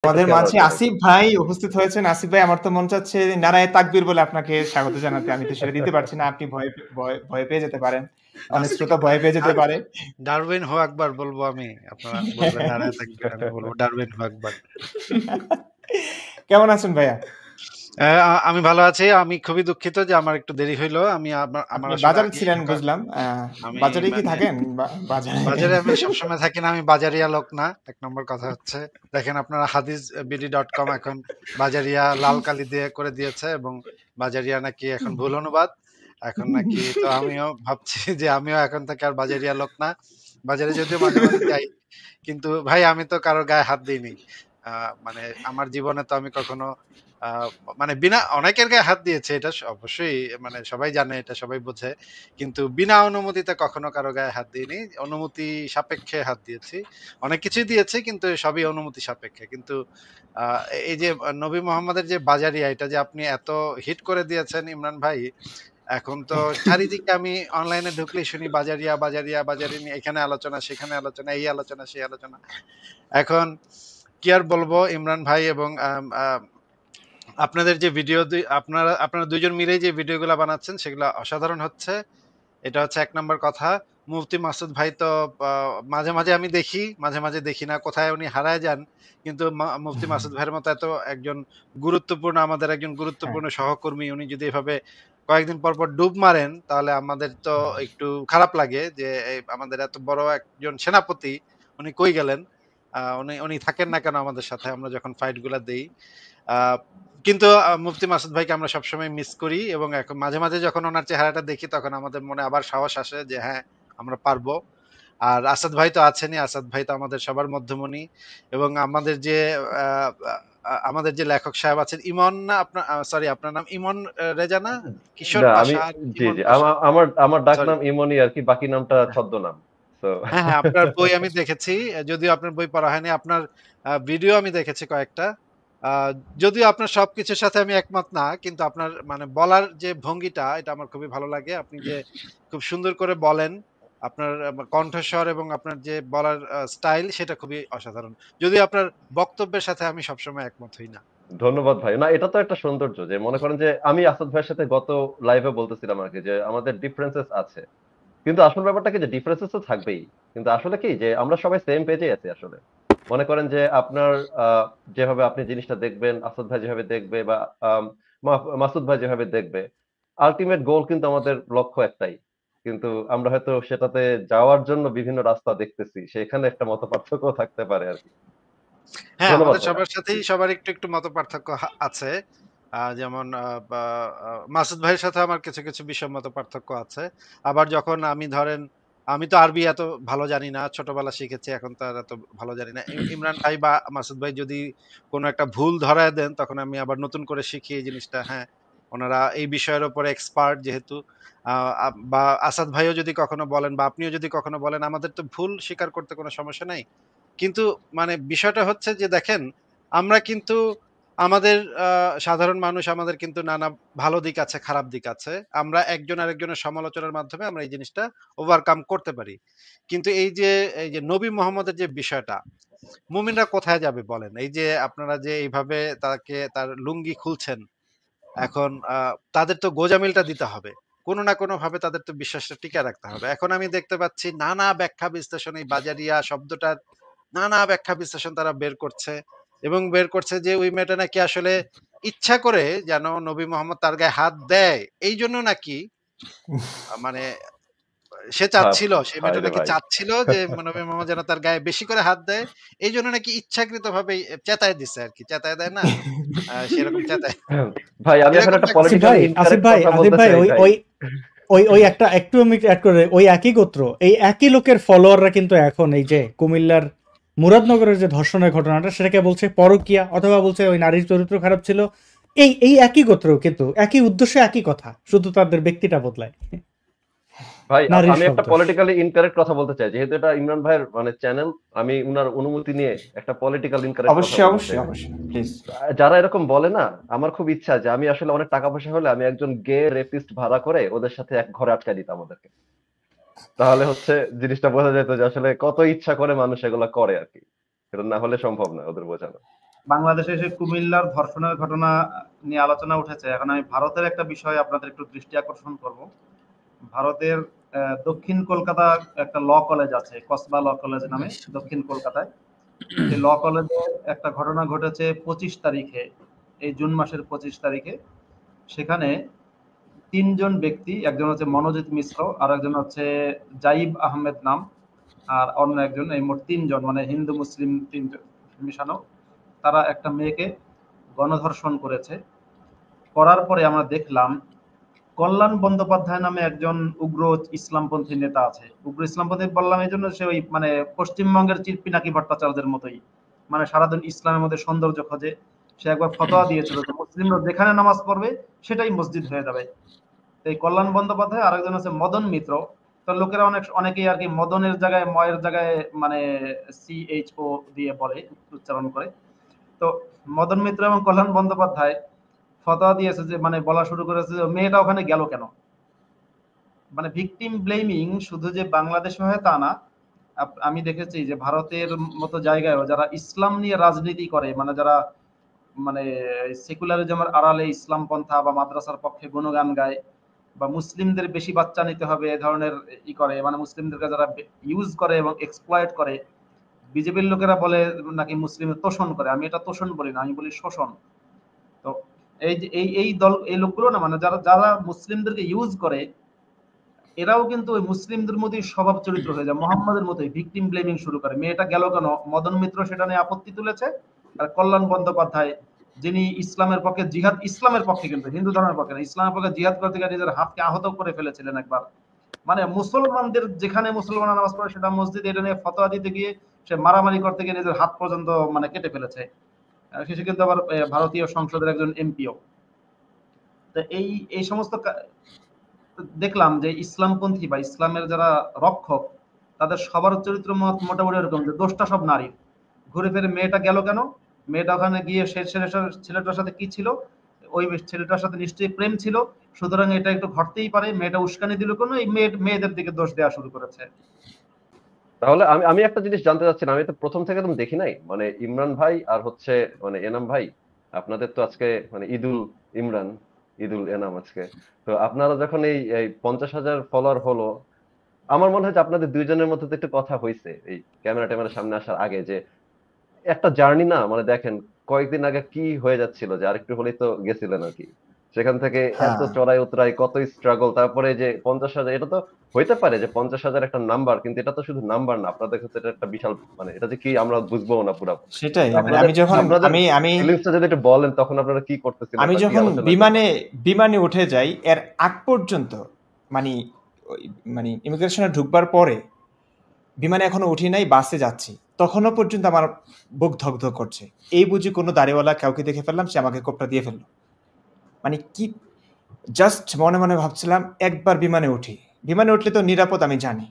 আমাদের কেন মাঝে আসলে? আসিফ ভাই উপস্থিত হয়েছেন। আসিফ ভাই আমার তো মন চাচ্ছে নারায়ে তাকবীর বলে আপনাকে স্বাগত জানাতে। আমি তো সেটা দিতে পারছি না। আপনি ভয় পেয়ে যেতে পারেন। অনেক আচ্ছা ঠিক শ্রোতা ভয় পেয়ে যেতে পারে। ডারউইন হো আকবার বলবো আমি। আপনারা বলবেন নারায়ে তাকবীর, আমি বলবো ডারউইন হো আকবার। কেমন আছেন ভাইয়া? আমি ভালো আছি। আমি খুবই দুঃখিত যে আমার একটু দেরি হইলো। আমি আমার আপনি আসলে বাজারে আগে ছিলেন বুঝলাম। আমি বাজারেই কি মানে থাকেন? বাজারে বাজারে আমি সবসময় থাকি না। আমি বাজারিয়া লোক না। ১ নম্বর কথা হচ্ছে। দেখেন আপনারা hadithbd.com এখন বাজারিয়া লাল কালি দিয়ে করে দিয়েছে এবং বাজারিয়া নাকি এখন ভুল অনুবাদ। এখন নাকি তো আমিও ভাবছি যে আমিও এখন থেকে আর বাজারিয়া লোক না। বাজারে যদিও মাঝে, মাঝে যাই। কিন্তু ভাই আমি তো কারো গায়ে হাত দিইনি। আ মানে আমার জীবনে তো আমি কখনো আ মানে বিনা অনেকের গায়ে হাত দিয়েছি এটা অবশ্যই মানে সবাই জানে এটা সবাই বোঝে। কিন্তু বিনা অনুমতিতে কখনো কারো গায়ে হাত দিইনি। অনুমতি সাপেক্ষে হাত দিয়েছি। অনেক কিছুই দিয়েছি কিন্তু সবই অনুমতি সাপেক্ষে। কিন্তু আ এই যে নবী মোহাম্মদের যে বাজারিয়া এটা যে আপনি এত হিট করে দিয়েছেন ইমরান ভাই, এখন তো চারিদিকে আমি অনলাইনে ঢুকলেই শুনি বাজারিয়া, বাজারিয়া, বাজারিয়া নিয়ে এখানে আলোচনা, সেখানে আলোচনা, এই আলোচনা, সেই আলোচনা। এখন কি আর বলবো ইমরান ভাই এবং আম আ আপনাদের যে ভিডিও আপনারা ২ জন মিলেই যে ভিডিওগুলা বানাচ্ছেন সেগুলা অসাধারণ হচ্ছে। এটা হচ্ছে ১ নাম্বার কথা। মুফতি মাসুদ ভাই তো আ মাঝে, মাঝে আমি দেখি, মাঝে, মাঝে দেখি না। কোথায় উনি হারায় যান। কিন্তু মুফতি মাসুদ ভাইয়ের মতো এত একজন আমাদের একজন হ্যাঁ। গুরুত্বপূর্ণ সহকর্মী উনি যদি এভাবে কয়েকদিন পর, পর ডুব মারেন তাহলে আমাদের তো একটু খারাপ লাগে যে আমাদের এত বড় একজন সেনাপতি উনি কই গেলেন? উনি উনি থাকেন না কেন আমাদের সাথে আমরা যখন ফাইট গুলা দেই? আ কিন্তু মুফতি মাসুদ ভাইকে আমরা সবসময় মিস করি এবং এখন মাঝে, মাঝে যখন উনার চেহারাটা দেখি তখন আমাদের মনে আবার সাহস আসে যে হ্যাঁ, আমরা পারবো। আর আসাদ ভাই তো আছেনই। আসাদ ভাই তো আমাদের সবার মধ্যমণি এবং আমাদের যে আ আমাদের যে লেখক সাহেব আছেন ইমন না আপনার সরি আপনার নাম ইমন রেজা না? কিশোর না আমি পাশা, জি, ইমন জি। পাশা। আমার আমার সরি। ডাকনাম ইমনই আরকি। বাকি নামটা ছদ্মনাম। সো হ্যাঁ, হ্যাঁ, আপনার বই আমি দেখেছি। যদিও আপনার বই পড়া হয়নি। আপনার ভিডিও আমি দেখেছি কয়েকটা। আ যদিও আপনার সবকিছুর সাথে আমি একমত না। কিন্তু আপনার মানে বলার যে ভঙ্গিটা এটা আমার খুবই ভালো লাগে। আপনি যে খুব সুন্দর করে বলেন, আপনার কণ্ঠস্বর এবং আপনার যে বলার স্টাইল সেটা খুবই অসাধারণ। যদিও আপনার বক্তব্যের সাথে আমি সবসময় একমত হই না। ধন্যবাদ ভাই। না এটা তো একটা সৌন্দর্য যে মনে করেন যে আমি আসাদ ভাইয়ের সাথে গত লাইভে বলতেছিলাম আরকি যে আমাদের ডিফারেন্সেস আছে। কিন্তু আসল ব্যাপারটা কি যে ডিফারেন্সেস তো থাকবেই। কিন্তু আসলে কি যে আমরা সবাই সেম পেজেই আছি আসলে। মনে করেন যে আপনার আ যেভাবে আপনি জিনিসটা দেখবেন, আসাদ ভাই যেভাবে দেখবে বা আম মাসুদ ভাই যেভাবে দেখবে, আল্টিমেট গোল কিন্তু আমাদের লক্ষ্য একটাই। কিন্তু আমরা হয়তো সেটাতে যাওয়ার জন্য বিভিন্ন রাস্তা দেখতেছি। সেখানে একটা মতপার্থক্য থাকতে পারে আরকি। হ্যাঁ, ধন্যবাদ আমাদের ভাইয়া। সবার সাথেই সবার একটু, একটু মতপার্থক্য আছে। যেমন বা মাসুদ ভাইয়ের সাথে আমার কিছু, কিছু বিষয় মতপার্থক্য আছে। আবার যখন আমি ধরেন আমি তো আরবি এত ভালো জানি না। ছোটবেলা শিখেছি, এখন তো আর এত ভালো জানি না। ইমরান ভাই বা মাসুদ ভাই যদি কোন একটা ভুল ধরায় দেন, তখন আমি আবার নতুন করে শিখি এই জিনিসটা। হ্যাঁ, উনারা এই বিষয়ের উপরে এক্সপার্ট যেহেতু। আ আ বা আসাদ ভাইও যদি কখনো বলেন বা আপনিও যদি কখনো বলেন, আমাদের তো ভুল স্বীকার করতে কোনো সমস্যা নাই। কিন্তু মানে বিষয়টা হচ্ছে যে দেখেন, আমরা কিন্তু আমাদের আ সাধারণ মানুষ আমাদের কিন্তু নানা ভালো দিক আছে, খারাপ দিক আছে। আমরা একজন আরেকজনের সমালোচনার মাধ্যমে আমরা এই জিনিসটা ওভারকাম করতে পারি। কিন্তু এই যে নবী মোহাম্মদের যে বিষয়টা, মুমিনরা কোথায় যাবে বলেন? এই যে আপনারা যে এইভাবে তাকে তার লুঙ্গি খুলছেন, এখন তাদের তো গোঁজামিলটা দিতে হবে। কোন না কোনভাবে তাদের তো বিশ্বাসটা টিকায় রাখতে হবে। এখন আমি দেখতে পাচ্ছি নানা ব্যাখ্যা বিশ্লেষণ এই বাজারিয়া শব্দটার নানা ব্যাখ্যা বিশ্লেষণ তারা বের করছে এবং বের করছে যে ওই মেয়েটা নাকি আসলে ইচ্ছা করে যেন নবী মোহাম্মদ তার গায়ে হাত দেয় এইজন্য নাকি মানে সে ভাব চাচ্ছিল, সেই মেয়েটা ভাইরে নাকি ভাই। চাচ্ছিল যে নবী মোহাম্মদ যেন তার গায়ে বেশি করে হাত দেয়। এইজন্য নাকি ইচ্ছাকৃতভাবে চেতায় দিছে আরকি। চেতায় দেয় না? সেরকম চেতায় ভাই আমি এখন এরকম একটা নাকি পলিটিক্যালি আসিফ ইনকারেক্ট ভাই, কথা আসিফ বলতে ভাই চাই ওই ভাই। ওই ওই ওই একটা একটু আমি অ্যাড করে ওই একই গোত্র এই একই লোকের ফলোয়াররা কিন্তু এখন এই যে কুমিল্লার মুরাদনগরের যে ধর্ষণের ঘটনাটা সেটাকে বলছে পরকীয়া অথবা বলছে ওই নারীর চরিত্র খারাপ ছিল। এই একই গোত্র কিন্তু একই উদ্দেশ্যে একই কথা, শুধু তাদের ব্যক্তিটা বদলায়। ভাই নারীর আমি একটা শব্দ। পলিটিক্যালি ইনকারেক্ট কথা বলতে চাই। যেহেতু এটা ইমরান ভাইয়ের মানে চ্যানেল, আমি উনার অনুমতি নিয়ে একটা পলিটিক্যাল ইনকারেক্ট কথা অবশ্যই, বলতে চাই অবশ্যই, ভাই। অবশ্যই। প্লিজ। যারা এরকম বলে না, আমার খুব ইচ্ছা যে আমি আসলে অনেক টাকা পয়সা হলে আমি একজন গে রেপিস্ট ভাড়া করে ওদের সাথে এক ঘরে আটকায় দিতাম ওদেরকে। তাহলে হচ্ছে জিনিসটা বোঝা যেত যে আসলে কত ইচ্ছা করে মানুষ এগুলা করে আরকি। এটা না হলে সম্ভব না ওদের বোঝানো। বাংলাদেশে এসে কুমিল্লার ধর্ষণের ঘটনা নিয়ে আলোচনা উঠেছে। এখন আমি ভারতের একটা বিষয় আপনাদের একটু দৃষ্টি আকর্ষণ করব। ভারতের দক্ষিণ কলকাতা একটা ল কলেজ আছে, কসবা ল কলেজ নামে, দক্ষিণ কলকাতায়। সেই ল কলেজে একটা ঘটনা ঘটেছে 25 তারিখে, এই জুন মাসের 25 তারিখে। সেখানে 3 জন ব্যক্তি, একজন হচ্ছে মনোজিৎ মিশ্র, আর একজন হচ্ছে জাইব আহমেদ নাম, আর অন্য একজন, এই মোট 3 জন, মানে হিন্দু মুসলিম 3 মিশানো, তারা একটা মেয়েকে গণধর্ষণ করেছে। করার পরে আমরা দেখলাম কল্যাণ বন্দ্যোপাধ্যায় নামে একজন উগ্র ইসলামপন্থী নেতা আছে। উগ্র ইসলামপন্থী বললাম এই জন্য, সে ওই মানে পশ্চিমবঙ্গের পিনাকি ভট্টাচার্যের মতোই, মানে সারাদিন ইসলামের মধ্যে সৌন্দর্য খোঁজে। সে একবার ফতোয়া দিয়েছিল যে মুসলিমরা যেখানে নামাজ পড়বে সেটাই মসজিদ হয়ে যাবে। এই কল্যাণ বন্দ্যোপাধ্যায়, আরেকজন আছে মদন মিত্র। তো লোকেরা অনেকেই আর কি মদনের জায়গায় ময়ের জায়গায় মানে CHO দিয়ে বলে, উচ্চারণ করে। তো মদন মিত্র এবং কল্যাণ বন্দ্যোপাধ্যায় ফতোয়া দিয়েছে যে, মানে বলা শুরু করেছে যে মেয়েটা ওখানে গেল কেন। মানে ভিকটিম ব্লেমিং শুধু যে বাংলাদেশে হয় তা না, আমি দেখেছি যে ভারতের মতো জায়গায়ও যারা ইসলাম নিয়ে রাজনীতি করে, মানে যারা মানে সেকুলারিজমের আড়ালে ইসলাম পন্থা বা মাদ্রাসার পক্ষে গুণগান গায়, বা মুসলিমদের বেশি বাচ্চা নিতে হবে এ ধরনের করে, মানে মুসলিমদেরকে যারা ইউজ করে এবং এক্সপ্লয়েট করে। বিজেপির লোকেরা বলে নাকি মুসলিমের তোষণ করে, আমি এটা তোষণ বলি না, আমি বলি শোষণ। তো এই যে এই দল, এই লোকগুলো না, মানে যারা যারা মুসলিমদেরকে ইউজ করে, এরাও কিন্তু ওই মুসলিমদের মতোই স্বভাব চরিত্র হয়ে যায়, মোহাম্মদের মতোই ভিকটিম ব্লেমিং শুরু করে। মেয়েটা গেল কেন, মদন মিত্র সেটা নিয়ে আপত্তি তুলেছে। আর কল্যাণ বন্দ্যোপাধ্যায়, যিনি ইসলামের পক্ষে জিহাদ, ইসলামের পক্ষে কিন্তু হিন্দু ধর্মের পক্ষে না, ইসলামের পক্ষে জিহাদ করতে গিয়ে নিজের হাতকে আহত করে ফেলেছিলেন একবার। মানে মুসলমানদের যেখানে মুসলমানরা নামাজ পড়ে সেটা মসজিদ, এটা নিয়ে ফতোয়া দিতে গিয়ে সে মারামারি করতে গিয়ে নিজের হাত পর্যন্ত মানে কেটে ফেলেছে। শেষে কিন্তু আবার ভারতীয় সংসদের একজন এমপিও। তো এই এই সমস্ত দেখলাম যে ইসলামপন্থী বা ইসলামের যারা রক্ষক, তাদের সবার চরিত্র মোটামুটি এরকম যে দোষটা সব নারীর। ঘুরে ফিরে মেয়েটা গেল কেন, মেয়েটা ওখানে গিয়ে সে ছেলেটার সাথে কি ছিল, ওই ছেলেটার সাথে নিশ্চয়ই প্রেম ছিল, সুতরাং এটা একটু ঘটতেই পারে। মেয়েটা উস্কানি দিল কোনো, এই মেয়েদের দিকে দোষ দেওয়া শুরু করেছে। তাহলে আমি আমি একটা জিনিস জানতে চাচ্ছিলাম, আমি তো প্রথম থেকে একদম দেখি নাই, মানে ইমরান ভাই আর হচ্ছে মানে এনাম ভাই, আপনাদের তো আজকে মানে ঈদুল ইমরান, ঈদুল এনাম আজকে। তো আপনারা যখন এই 50,000 ফলোয়ার হলো, আমার মনে হয় যে আপনাদের দুইজনের মধ্যে তো একটু কথা হয়েছে এই ক্যামেরা ট্যামেরা সামনে আসার আগে, যে একটা জার্নি না, মানে দেখেন কয়েকদিন আগে কি হয়ে যাচ্ছিল, যে আরেকটু হলেই তো গেছিলেন আর কি, সেখান থেকে এত হ্যাঁ চড়াই উতরাই, কত স্ট্রাগল, তারপরে যে 50,000, এটা তো হইতে পারে যে 50,000 একটা নাম্বার, কিন্তু এটা তো শুধু নাম্বার না, আপনাদের কাছে এটা একটা বিশাল, মানে এটা যে কি আমরা বুঝবো না পুরো। সেটাই, মানে আপনাদের আমি যখন আপনাদের আমি আমি ফিলিংসটা যদি একটু বলেন, তখন আপনারা কি করতেছিলেন আমি বা কি যখন আলোচনা বিমানে করতেছিলেন? বিমানে উঠে যাই, এর আগ পর্যন্ত মানে মানে ইমিগ্রেশনে ঢুকবার পরে, বিমানে এখনো উঠি নাই, বাসে যাচ্ছি, তখনও পর্যন্ত আমার বুক ধকধক করছে। এই বুঝি কোনো দাড়িওয়ালা কাউকে দেখে ফেললাম, সে আমাকে কোপটা দিয়ে ফেললো। মানে কি, জাস্ট মনে মনে ভাবছিলাম একবার বিমানে উঠি, বিমানে উঠলে তো নিরাপদ আমি জানি,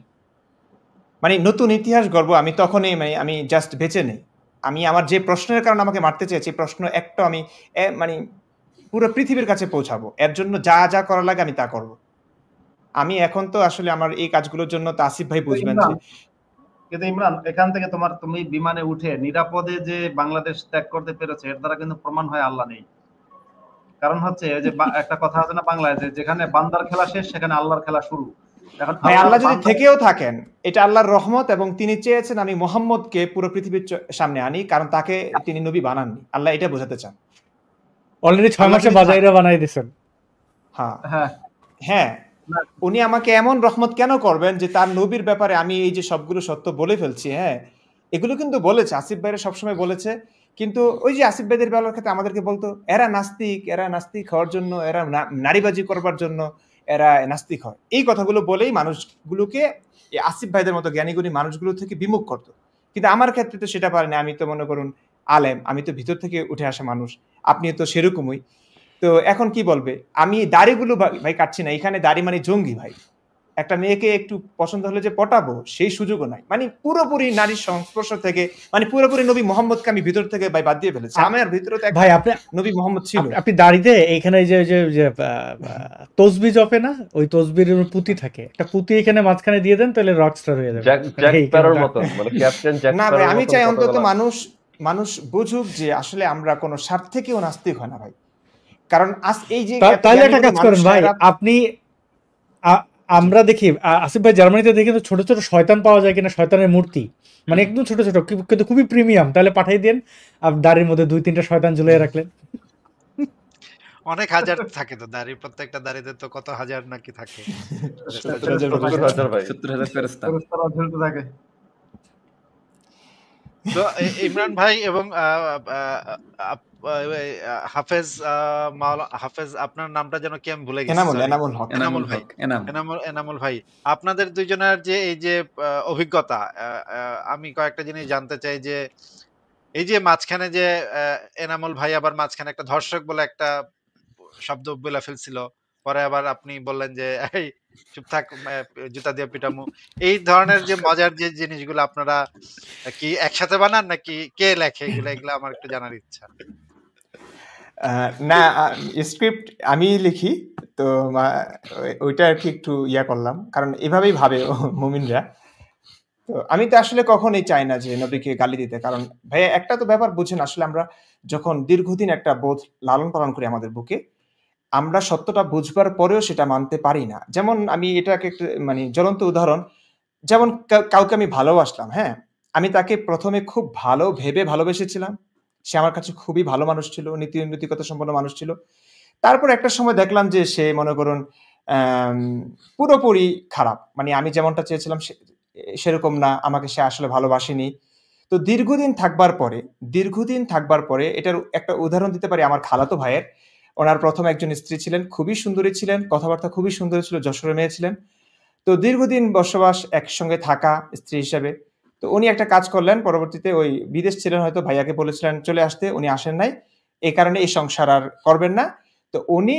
মানে নতুন ইতিহাস গর্ব আমি তখনই, মানে আমি জাস্ট বেঁচে নেই। আমি আমার যে প্রশ্নের কারণে আমাকে মারতে চেয়েছি, প্রশ্ন একটা আমি মানে পুরো পৃথিবীর কাছে পৌঁছাবো, এর জন্য যা যা করা লাগে আমি তা করব। আমি এখন তো আসলে আমার এই কাজগুলোর জন্য তো আসিফ ভাই বুঝবেন যে কিন্তু ইমরান, এখান থেকে তুমি বিমানে উঠে নিরাপদে যে বাংলাদেশ ত্যাগ করতে পেরেছে, এর দ্বারা কিন্তু প্রমাণ হয় আল্লাহ নেই। কারণ হচ্ছে ওই যে একটা কথা আছে না বাংলায়, যে যেখানে বান্দার খেলা শেষ সেখানে আল্লাহর খেলা শুরু। এখন ভাই আল্লাহ যদি বান্দা, থেকেও থাকেন, এটা আল্লাহর রহমত, এবং তিনি চেয়েছেন আমি মোহাম্মদকে পুরো পৃথিবীর সামনে আনি, কারণ তাকে তিনি নবী বানাননি, আল্লাহ এটা বোঝাতে চান। অলরেডি 6 আল্লাহ মাসে যদি বাজাইরা বানাই দিছেন। হ্যাঁ হ্যাঁ হ্যাঁ, না, উনি আমাকে এমন রহমত কেন করবেন যে তার নবীর ব্যাপারে আমি এই যে সবগুলো সত্য বলে ফেলছি। হ্যাঁ, এগুলো কিন্তু বলেছে আসিফ ভাইরা, সবসময় বলেছে, কিন্তু ওই যে আসিফ ভাইদের বেলার ক্ষেত্রে আমাদেরকে বলতো এরা নাস্তিক, এরা নাস্তিক হওয়ার জন্য, এরা নারীবাজি করবার জন্য এরা নাস্তিক হয়, এই কথাগুলো বলেই মানুষগুলোকে এই আসিফ ভাইদের মতো জ্ঞানীগুণী মানুষগুলো থেকে বিমুখ করতো। কিন্তু আমার ক্ষেত্রে তো সেটা পারেনি, আমি তো মনে করুন আলেম, আমি তো ভিতর থেকে উঠে আসা মানুষ, আপনি তো সেরকমই। তো এখন কি বলবে, আমি দাড়িগুলো ভাই কাটছি না, এখানে দাড়ি মানে জঙ্গি ভাই। একটা মেয়েকে একটু পছন্দ হলে যে পটাবো সেই সুযোগও নাই, মানে পুরোপুরি নারীর সংস্পর্শ থেকে, মানে পুরোপুরি নবী মোহাম্মদকে আমি ভিতর থেকে ভাই বাদ দিয়ে ফেলেছি। আমার ভিতরে তো একটা ভাই আপনি নবী মোহাম্মদ ছিল। আপনি দাড়িতে এইখানে যে তসবি জপে না, ওই তসবির পুঁতি থাকে, একটা পুঁতি এখানে মাঝখানে দিয়ে দেন, তাহলে রকস্টার হয়ে যাবে। জ্যাক এইখানে স্প্যারোর মতন, মানে ক্যাপ্টেন জ্যাক না ভাই, স্প্যারোর আমি মতন চাই অন্তত কতগুলা। মানুষ মানুষ বুঝুক যে আসলে আমরা কোনো স্বার্থে কেউ নাস্তিক হয় না ভাই। কারণ এই যে এত তাহলে জ্ঞানী একটা গুণী কাজ করেন মানুষরা ভাই, এরা আপনি জি আমরা দেখি আসিফ ভাই জার্মানিতে দেখি তো ছোট ছোট শয়তান পাওয়া যায় কিনা, শয়তানের মূর্তি, মানে একদম ছোট ছোট কিন্তু খুবই প্রিমিয়াম, তাহলে পাঠিয়ে দেন। আর দাড়ির মধ্যে 2-3টা শয়তান ঝুলিয়ে রাখলেন। অনেক হাজার থাকে তো দাড়ি, প্রত্যেকটা দাড়িতে তো কত হাজার নাকি থাকে ফেরেশতা 70,000 ঝুলতে থাকে। 70,000 ভাই। 70,000 ফেরেশতা। ফেরেশতারা ঝুলতে থাকে। তো ইমরান ভাই এবং হাফেজ, হাফেজ আপনার নামটা যেন কি আমি ভুলে গেছি, সরি। এনামুল হক। এনামুল এনামুল ভাই, হক, এনাম। এনামুল ভাই, আপনাদের দুইজনের যে এই যে অভিজ্ঞতা, আমি কয়েকটা জিনিস জানতে চাই যে এই যে মাঝখানে যে এনামুল ভাই আবার মাঝখানে একটা ধর্ষক বলে একটা শব্দ বলে ফেলছিল, পরে আবার আপনি বললেন যে এই চুপ থাক, জুতা দিয়ে পিটামু। এই ধরনের যে মজার যে জিনিসগুলো আপনারা কি একসাথে বানান নাকি কে লেখে এগুলো, এগুলো আমার একটু জানার ইচ্ছা। না, স্ক্রিপ্ট আমি লিখি তো ওইটা আর কি একটু ইয়া করলাম, কারণ এভাবেই ভাবে মুমিনরা। তো আমি তো আসলে কখনোই চাই না যে নবীকে গালি দিতে, কারণ ভাইয়া একটা তো ব্যাপার বুঝেন, আসলে আমরা যখন দীর্ঘদিন একটা বোধ লালন পালন করি আমাদের বুকে, আমরা সত্যটা বুঝবার পরেও সেটা মানতে পারি না। যেমন আমি এটাকে একটা মানে জ্বলন্ত উদাহরণ, যেমন কাউকে আমি ভালোবাসলাম, হ্যাঁ, আমি তাকে প্রথমে খুব ভালো ভেবে ভালোবেসেছিলাম, সে আমার কাছে খুবই ভালো মানুষ ছিল, নৈতিকতা সম্পন্ন মানুষ ছিল। তারপর একটা সময় দেখলাম যে সে মনে করুন পুরোপুরি খারাপ, মানে আমি যেমনটা চেয়েছিলাম সেরকম না, আমাকে সে আসলে ভালোবাসেনি। তো দীর্ঘদিন থাকবার পরে এটার একটা উদাহরণ দিতে পারি আমার খালাতো ভাইয়ের। ওনার প্রথম একজন স্ত্রী ছিলেন, খুবই সুন্দরী ছিলেন, কথাবার্তা খুবই সুন্দর ছিল, যশোরের মেয়ে ছিলেন। তো দীর্ঘদিন বসবাস, একসঙ্গে থাকা স্ত্রী হিসেবে। তো উনি একটা কাজ করলেন, পরবর্তীতে ওই বিদেশ ছিলেন হয়তো, ভাইয়াকে বলেছিলেন চলে আসতে, উনি আসেন নাই, এই কারণে এই সংসার আর করবেন না। তো উনি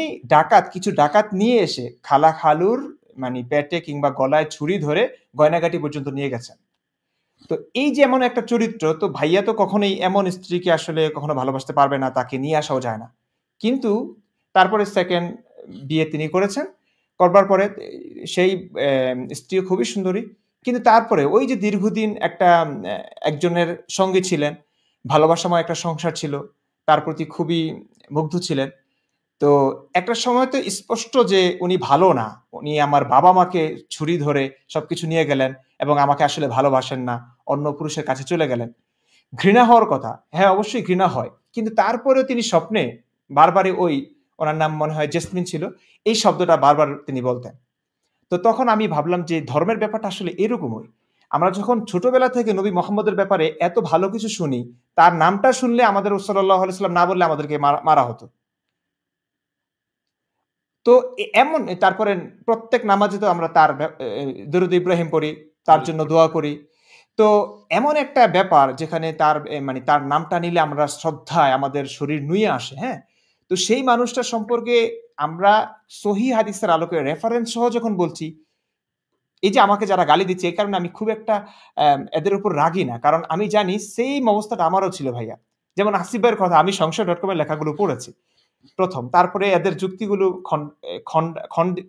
কিছু ডাকাত নিয়ে এসে খালুর মানে পেটে কিংবা গলায় ছুরি ধরে গয়নাগাটি পর্যন্ত নিয়ে গেছেন। তো এই যে এমন একটা চরিত্র, তো ভাইয়া তো কখনোই এমন স্ত্রীকে আসলে কখনো ভালোবাসতে পারবে না, তাকে নিয়ে আসাও যায় না। কিন্তু তারপরে সেকেন্ড বিয়ে তিনি করেছেন, করবার পরে সেই স্ত্রীও খুবই সুন্দরী, কিন্তু তারপরে ওই যে দীর্ঘদিন একজনের সঙ্গে ছিলেন, ভালোবাসাময় একটা সংসার ছিল, তার প্রতি খুবই মুগ্ধ ছিলেন। তো একটা সময় তো স্পষ্ট যে উনি ভালো না, উনি আমার বাবা মাকে ছুরি ধরে সবকিছু নিয়ে গেলেন এবং আমাকে আসলে ভালোবাসেন না, অন্য পুরুষের কাছে চলে গেলেন। ঘৃণা হওয়ার কথা, হ্যাঁ অবশ্যই ঘৃণা হয়, কিন্তু তারপরেও তিনি স্বপ্নে বারবারই ওনার নাম মনে হয় জেসমিন ছিল, এই শব্দটা বারবার তিনি বলতেন। তো তখন আমি ভাবলাম যে ধর্মের ব্যাপারটা আসলে এরকমই। আমরা যখন ছোটবেলা থেকে নবী মোহাম্মদের ব্যাপারে এত ভালো কিছু শুনি, তার নামটা শুনলে আমাদের সাল্লাল্লাহু আলাইহি সাল্লাম না বললে আমাদেরকে মারা হতো। তো এমন তারপরে প্রত্যেক নামাজে তো আমরা তার দরুদ ইব্রাহিম পড়ি, তার জন্য দোয়া করি। তো এমন একটা ব্যাপার যেখানে তার মানে তার নামটা নিলে আমরা শ্রদ্ধায় আমাদের শরীর নুয়ে আসে, হ্যাঁ। তো সেই মানুষটা সম্পর্কে আমরা সহিহ হাদিসের আলোকে রেফারেন্স সহ যখন বলছি, এই যে আমাকে যারা গালি দিচ্ছে, এই কারণে আমি খুব একটা এদের উপর রাগি না, কারণ আমি জানি সেম অবস্থাটা আমারও ছিল ভাইয়া। যেমন আসিফ ভাইয়ের কথা আমি সংশয়.com এর লেখাগুলো পড়েছি প্রথম, তারপরে এদের যুক্তিগুলো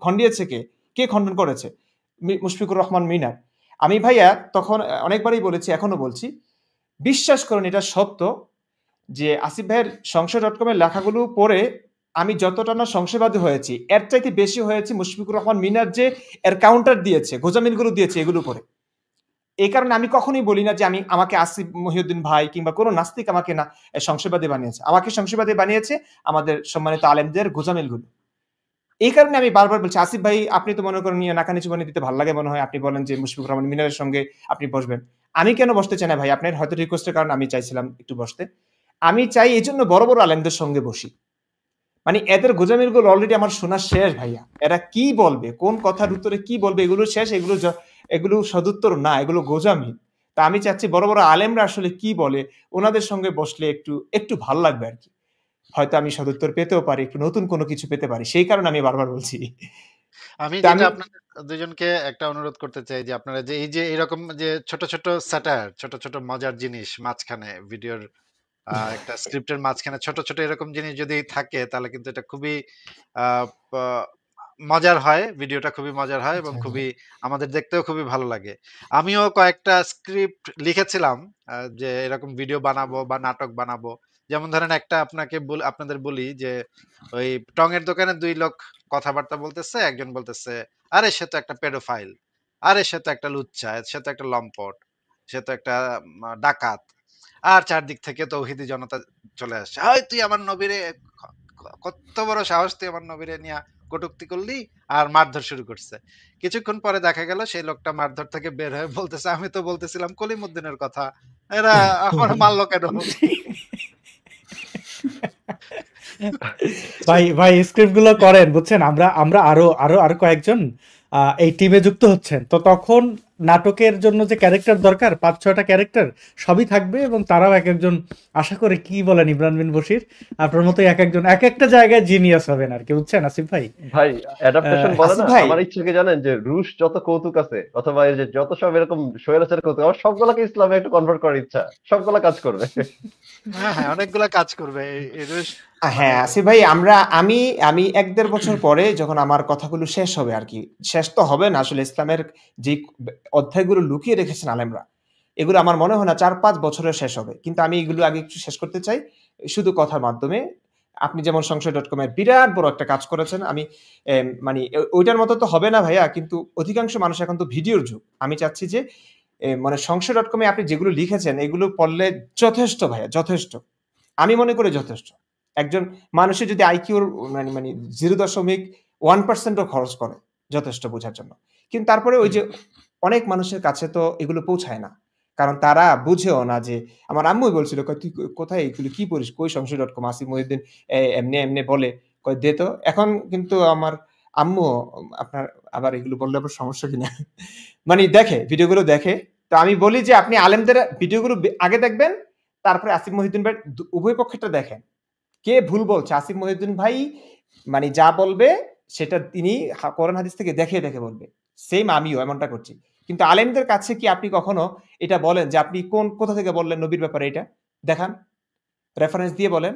খন্ডিয়েছে কে খণ্ডন করেছে? মুশফিকুর রহমান মিনার। আমি ভাইয়া তখন অনেকবারই বলেছি, এখনো বলছি, বিশ্বাস করুন এটা সত্য যে আসিফ ভাইয়ের সংশয়.com এর লেখাগুলো পড়ে আমি যতটা না সংশয়বাদী হয়েছি, এর চাইতে বেশি হয়েছি মুশফিকুর রহমান মিনার যে এর কাউন্টার দিয়েছে, গোজামিলগুলো দিয়েছে এগুলো পড়ে। এই কারণে আমি কখনোই বলি না যে আমাকে আসিফ মহিউদ্দিন ভাই কিংবা কোনো নাস্তিক আমাকে না সংশয়বাদী বানিয়েছে। আমাকে সংশয়বাদী বানিয়েছে আমাদের সম্মানিত আলেমদের গোজামিলগুলো। এই কারণে আমি বারবার বলছি, আসিফ ভাই আপনি তো মনে করেন নাকানিচু বানিয়ে দিতে ভালো লাগে মনে হয়, আপনি বলেন যে মুশফিকুর রহমান মিনারের সঙ্গে আপনি বসবেন। আমি কেন বসতে চাই না ভাই? আপনার হয়তো রিকোয়েস্টের কারণে আমি চাইছিলাম একটু বসতে। আমি চাই এই জন্য বড় বড় আলেমদের সঙ্গে বসি, মানে এদের গোজামিলগুলো অলরেডি আমার শোনা শেষ ভাইয়া। এরা কি বলবে, কোন কথার উত্তরে কি বলবে, এগুলো শেষ, এগুলো সদুত্তর না, এগুলো গোজামিল। তা আমি চাচ্ছি বড় বড় আলেমরা আসলে কি বলে, ওনাদের সঙ্গে বসলে একটু ভালো লাগবে আর কি। হয়তো আমি সদুত্তর পেতেও পারি, একটু নতুন কোনো কিছু পেতে পারি, সেই কারণে আমি বারবার বলছি। আমি তা যেটা আপনাদের দুজনকে একটা অনুরোধ করতে চাই যে আপনারা যে এই যে এরকম যে ছোট ছোট স্যাটার, ছোট ছোট মজার জিনিস মাঝখানে ভিডিওর একটা স্ক্রিপ্টের মাঝখানে ছোট ছোট এরকম জিনিস যদি থাকে তাহলে কিন্তু এটা খুবই আহ, প- মজার হয়, ভিডিওটা খুবই মজার হয় এবং আচ্ছা, আচ্ছা। খুবই আমাদের দেখতেও খুবই ভালো লাগে। আমিও কয়েকটা স্ক্রিপ্ট লিখেছিলাম যে এরকম ভিডিও বানাবো বা নাটক বানাবো। যেমন ধরেন একটা আপনাদের বলি যে ওই টঙের দোকানে ২ লোক কথাবার্তা বলতেছে। একজন বলতেছে, "আরে সে তো একটা পেডোফাইল। আরে সে তো একটা লুচ্চা, সে তো একটা লম্পট, সে তো একটা ডাকাত।" আর চারদিক থেকে তৌহিদি জনতা চলে আসছে। "এই তুই আমার নবীরে ক ক কত্ত বড় সাহস তুই আমার নবীরে নিয়া কটূক্তি করলি?" আর মারধর শুরু করছে। কিছুক্ষণ পরে দেখা গেল সেই লোকটা মারধর থেকে বের হয়ে বলতেছে, "আমি তো বলতেছিলাম কলিমুদ্দিনের কথা। এরা আমার মারলো কেন?" ভাই ভাই স্ক্রিপ্ট গুলো করেন বুঝছেন, আমরা আমরা আরো আরো আরো কয়েকজন এই টিমে যুক্ত হচ্ছেন, তো তখন নাটকের জন্য যে ক্যারেক্টার দরকার ৫-৬টা ক্যারেক্টার সবই থাকবে, এবং তারাও এক একজন, আশা করি কি বলেন ইমরান বিন বশির, আপনার মতো এক একজন এক একটা জায়গায় জিনিয়াস হবেন আর কি, বুঝছেন আসিফ ভাই। ভাই অ্যাডাপ্টেশন বলে আসিফ না, ভাই, আমার ইচ্ছে কি জানেন, যে রুশ যত কৌতুক আছে অথবা এই যে যত সব এরকম স্বৈরাচার কৌতুক, আমার সবগুলোকে ইসলামে একটু কনভার্ট করার ইচ্ছা, সবগুলা কাজ করবে। হ্যাঁ, হ্যাঁ, অনেকগুলা কাজ করবে। এই রুশ মানে হ্যাঁ, আসিফ ভাই, আমি আমি ১-১.৫ বছর পরে যখন আমার কথাগুলো শেষ হবে আরকি। শেষ তো হবে না আসলে, ইসলামের যে অধ্যায়গুলো লুকিয়ে রেখেছেন আলেমরা, এগুলো আমার মনে হয় না ৪-৫ বছরে শেষ হবে। কিন্তু আমি এগুলো আগে একটু শেষ করতে চাই শুধু কথার মাধ্যমে। আপনি যেমন সংশয়.com এর বিরাট বড় একটা কাজ করেছেন। আমি মানে ওইটার মতো তো হবে না ভাইয়া, কিন্তু অধিকাংশ মানুষ এখন তো ভিডিওর যুগ। আমি চাচ্ছি যে মানে সংশয়.com এ আপনি যেগুলো লিখেছেন এগুলো পড়লে যথেষ্ট ভাইয়া, যথেষ্ট। আমি মনে করি যথেষ্ট। একজন মানুষের যদি আইকিউর মানে মানে 0.1% ও খরচ করে যথেষ্ট বোঝার জন্য। কিন্তু তারপরে ওই যে অনেক মানুষের কাছে তো এগুলো পৌঁছায় না। কারণ তারা বুঝেও না যে, আমার আম্মুই বলছিল, কয়, "তুই কোথায় এগুলো কি পড়িস? কই সংশয়.com, আসিফ মহিউদ্দিন এমনে, এমনে বলে, কয় দে তো।" এখন কিন্তু আমার আম্মুও আপনার আবার এগুলো বললে আবার সমস্যা কিনা? মানে দেখে, ভিডিওগুলো দেখে। তো আমি বলি যে, "আপনি আলেমদের ভিডিওগুলো আগে দেখবেন, তারপরে আসিফ মহিউদ্দিন ভাই উভয় পক্ষেরটা দেখেন। কে ভুল বলছে? আসিফ মহিউদ্দিন ভাই মানে যা বলবে সেটা তিনি কোরআন হাদিস থেকে দেখে, দেখে বলবে। সেইম আমিও এমনটা করছি। কিন্তু আলেমদের কাছে কি আপনি কখনো এটা বলেন যে, আপনি কোথা থেকে বললেন নবীর ব্যাপারে এটা? দেখান। রেফারেন্স দিয়ে বলেন।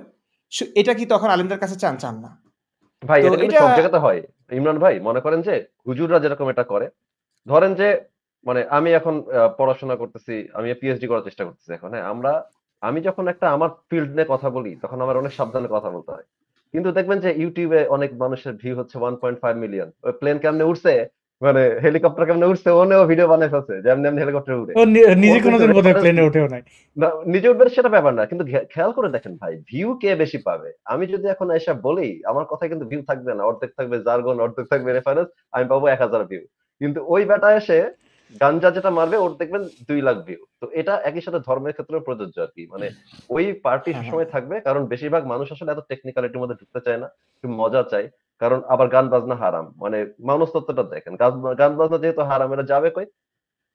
এটা কি তখন আলেমদের কাছে চান? চান না। ভাই তো এটা কিন্তু এটা সব জায়গাতে হয়। ইমরান ভাই মনে করেন যে হুজুররা যেরকম এটা করে, ধরেন যে মানে আমি এখন পড়াশোনা করতেছি, আমি পিএইচডি করার চেষ্টা করতেছি এখন। হ্যাঁ, আমি যখন একটা আমার ফিল্ড নিয়ে কথা বলি তখন আমার অনেক সাবধানে কথা বলতে হয়। কিন্তু দেখবেন যে ইউটিউবে অনেক মানুষের ভিউ হচ্ছে 1.5 মিলিয়ন। ওই প্লেন কেমনে উঠছে, মানে হেলিকপ্টার কেমনে উঠছে, ওনেও ভিডিও বানাই ফেলছে যে এমনি এমনি হেলিকপ্টার উড়ে। ও নিজে ওর কিন্তু কোনোদিন বোধহয় রেফারেন্স প্লেনে ওঠেও নাই। না, নিজে উঠবে সেটা ব্যাপার না, কিন্তু খেয়াল করে দেখেন ভাই, ভিউ কে বেশি পাবে। আমি যদি এখন এসে বলি, আমার কথায় কিন্তু ভিউ থাকবে না, অর্ধেক থাকবে জার্গন, অর্ধেক থাকবে রেফারেন্স, আমি পাবো 1000 ভিউ। কিন্তু ওই বেটা এসে গাঞ্জা যেটা মারবে ওর দেখবেন 2 লাখ ভিউ। তো এটা একই সাথে ধর্মের ক্ষেত্রেও প্রযোজ্য আর কি, মানে ওই পার্টি হ্যাঁ, হ্যাঁ। সবসময় থাকবে, কারণ বেশিরভাগ মানুষ আসলে এত টেকনিক্যালিটির মধ্যে ঢুকতে চায় না, একটু মজা চাই। কারণ আবার গান বাজনা হারাম, মানে মানুষ তত্ত্বটা দেখেন, গান বাজনা যেহেতু হারাম, এরা যাবে কই?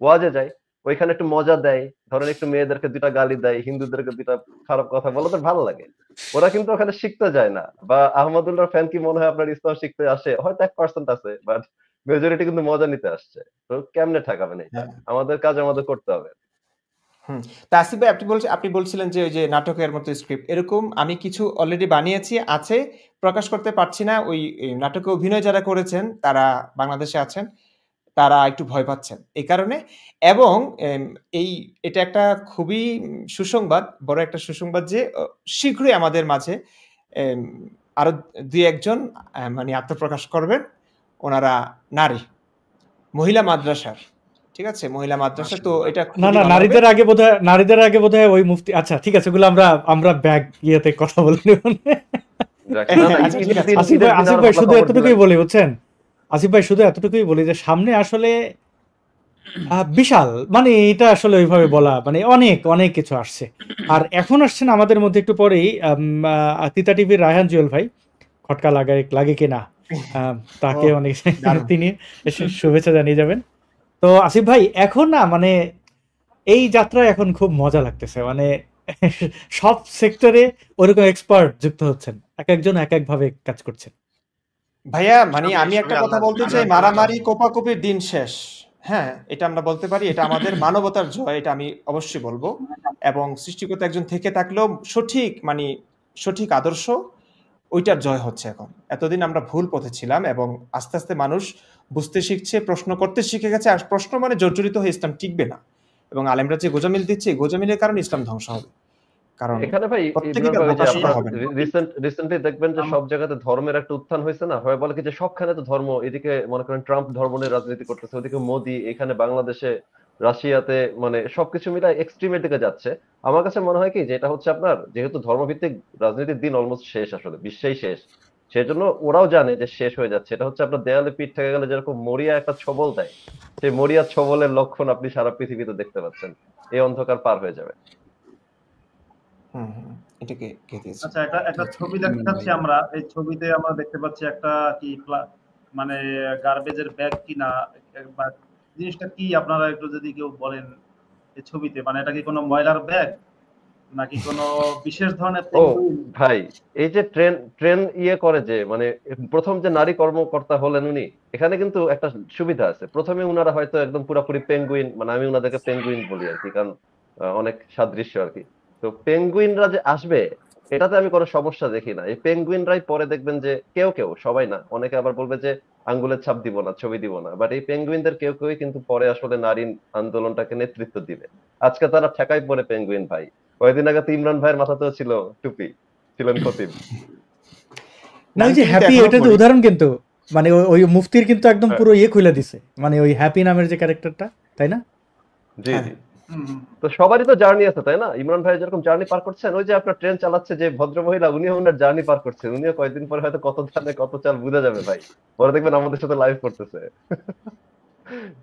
ওয়াজে যায়, ওইখানে একটু মজা দেয়, ধরেন একটু মেয়েদেরকে 2টা গালি দেয়, হিন্দুদেরকে 2টা খারাপ কথা বলে, তো ভালো লাগে। ওরা কিন্তু ওখানে শিখতে যায় না। বা আহমদুল্লাহর ফ্যান কি মনে হয় আপনার ইসলাম শিখতে আসে? হয়তো 1% আছে, বাট মেজরিটি কিন্তু মজা নিতে আসছে। তো কেমনে ঠেকাবেন এটা? হ্যাঁ। আমাদের কাজ আমাদের করতে হবে। হুম। তা আসিফ ভাই, আপনি বলছিলেন যে ওই যে নাটকের মতো স্ক্রিপ্ট এরকম আমি কিছু অলরেডি বানিয়েছি, আছে, প্রকাশ করতে পারছি না। ওই নাটকে অভিনয় যারা করেছেন তারা বাংলাদেশে আছেন। তারা একটু ভয় পাচ্ছেন। এই কারণে, এবং এম এই এটা একটা খুবই সুসংবাদ, বড় একটা সুসংবাদ যে শীঘ্রই আমাদের মাঝে এম আরো ২-১ জন মানে আত্মপ্রকাশ করবেন। ওনারা নারী, মহিলা মাদ্রাসার। ঠিক আছে? মহিলা মাদ্রাসা। তো মাশাআল্লাহ। এটা না খুবই না, ভালো হবে। নারীদের আগে বোধহয় ওই মুফতি, আচ্ছা ঠিক আছে, এগুলো আমরা ব্যাগ ইয়েতে কথা বলে নেব। যাক, না না, আচ্ছা, ঠিক আছে। আসিফ ঈদের ভাই দিন আসিফ আর ভাই ভালো শুধু খবর এতটুকুই দিবেন। বলি, বুঝছেন, আসিফ ভাই শুধু এতটুকুই বলি যে সামনে আসলে বিশাল, মানে এটা আসলে ওইভাবে বলা, মানে অনেক অনেক কিছু আসছে। আর এখন আসছেন আমাদের মধ্যে একটু পরেই তিতা টিভির রায়হান জুয়েল ভাই, খটকা লাগে কিনা, তাকে ওহ! অনেক দারুণ। তিনি এসে শুভেচ্ছা জানিয়ে যাবেন। তো আসিফ ভাই এখন না মানে এই যাত্রা এখন খুব মজা লাগতেছে, মানে সব সেক্টরে ওরকম এক্সপার্ট যুক্ত হচ্ছেন, এক একজন এক এক ভাবে কাজ করছেন। ভাইয়া মানে সবই আমি একটা সবই কথা বলতে চাই, আল্লাহর কৃপা। মারামারি কোপাকুপির দিন শেষ। হ্যাঁ, এটা আমরা বলতে পারি। এটা আমাদের মানবতার জয়, এটা আমি অবশ্যই বলব। এবং সৃষ্টিকর্তা একজন থেকে থাকলেও সঠিক মানে সঠিক আদর্শ ওইটার জয় হচ্ছে এখন। এতদিন আমরা ভুল পথে ছিলাম এবং আস্তে আস্তে মানুষ বুঝতে শিখছে, প্রশ্ন করতে শিখে গেছে। আর প্রশ্ন মানে জর্জরিত হয়ে ইসলাম টিকবে না, এবং আলেমরা যে গোজামিল দিচ্ছে, এই গোজামিলের কারণে ইসলাম ধ্বংস হবে। কারণ এখানে ভাই প্রত্যেকেই ইমরান তার ভাই, ওই যে বোকা শোনা আপনার হবে না। রিসেন্টলি দেখবেন যে আম- সব জায়গাতে ধর্মের একটা উত্থান হয়েছে না, হয় বলে কি যে সবখানে তো ধর্ম, এদিকে মনে করেন ট্রাম্প ধর্ম নিয়ে রাজনীতি করতেছে, ওদিকে মোদি, এখানে বাংলাদেশে, রাশিয়াতে, মানে সবকিছু মিলে এক্সট্রিমের দিকে যাচ্ছে। আমার কাছে মনে হয় কি যে এটা হচ্ছে আপনার, যেহেতু ধর্মভিত্তিক রাজনীতির দিন অলমোস্ট শেষ, আসলে বিশ্বেই শেষ, সেজন্য ওরাও জানে যে শেষ হয়ে যাচ্ছে। এটা হচ্ছে আপনার দেয়ালে পিঠ থেকে গেলে যেরকম মরিয়া একটা ছবল দেয়, সেই মরিয়া ছবলের লক্ষণ আপনি সারা পৃথিবীতে দেখতে পাচ্ছেন। এই অন্ধকার পার হয়ে যাবে। এটাকে কে দিয়েছে? আচ্ছা, একটা ছবি দেখতে পাচ্ছি আমরা। এই ছবিতে আমরা দেখতে পাচ্ছি একটা কি মানে গার্বেজের ব্যাগ কিনা, বা জিনিসটা কি আপনারা একটু যদি কেউ বলেন এই ছবিতে, মানে এটা কি কোনো ময়লার ব্যাগ নাকি কোনো বিশেষ ধরনের ও পেঙ্গুইন? ভাই, এই যে ট্রেন ট্রেন ইয়ে করে যে, মানে প্রথম যে নারী কর্মকর্তা হলেন উনি, এখানে কিন্তু একটা সুবিধা আছে। প্রথমে উনারা হয়তো একদম পুরোপুরি পেঙ্গুইন, মানে আমি উনাদেরকে পেঙ্গুইন বলি আর কি, কারণ অনেক সাদৃশ্য আর কি। তো পেঙ্গুইনরা যে আসবে, এটাতে আমি কোনো সমস্যা দেখি না। এই পেঙ্গুইনরাই পরে দেখবেন যে কেউ কেউ, সবাই না, অনেকে আবার বলবে যে আঙ্গুলের ছাপ দিব না, ছবি দিব না, বাট এই পেঙ্গুইনদের কেউ কেউ কিন্তু পরে আসলে নারী আন্দোলনটাকে নেতৃত্ব দিবে। আজকে তারা ঠেকাই পড়ে পেঙ্গুইন ভাই। কয়েকদিন আগে তো ইমরান ভাইয়ের মাথাতেও ছিল টুপি, ছিলেন খতিব। না, ওই যে আমি কিন্তু হ্যাপি, এখনো ওইটা তো পড়ি। উদাহরণ, কিন্তু মানে ওই মুফতির কিন্তু একদম হ্যাঁ, পুরো ইয়ে খুলে দিছে, মানে ওই হ্যাপি নামের যে ক্যারেক্টারটা, তাই না? জি হ্যাঁ, জি। হুম, হুম। তো সবারই তো জার্নি আছে, তাই না? ইমরান ভাই যেরকম জার্নি পার করছেন, ওই যে আপনার ট্রেন চালাচ্ছে যে ভদ্র মহিলা, উনিও ওনার জার্নি পার করছেন। উনিও কয়েকদিন পরে হয়তো কত ধানে কত চাল বুঝে যাবে ভাই, পরে দেখবেন আমাদের সাথে লাইভ করতেছে।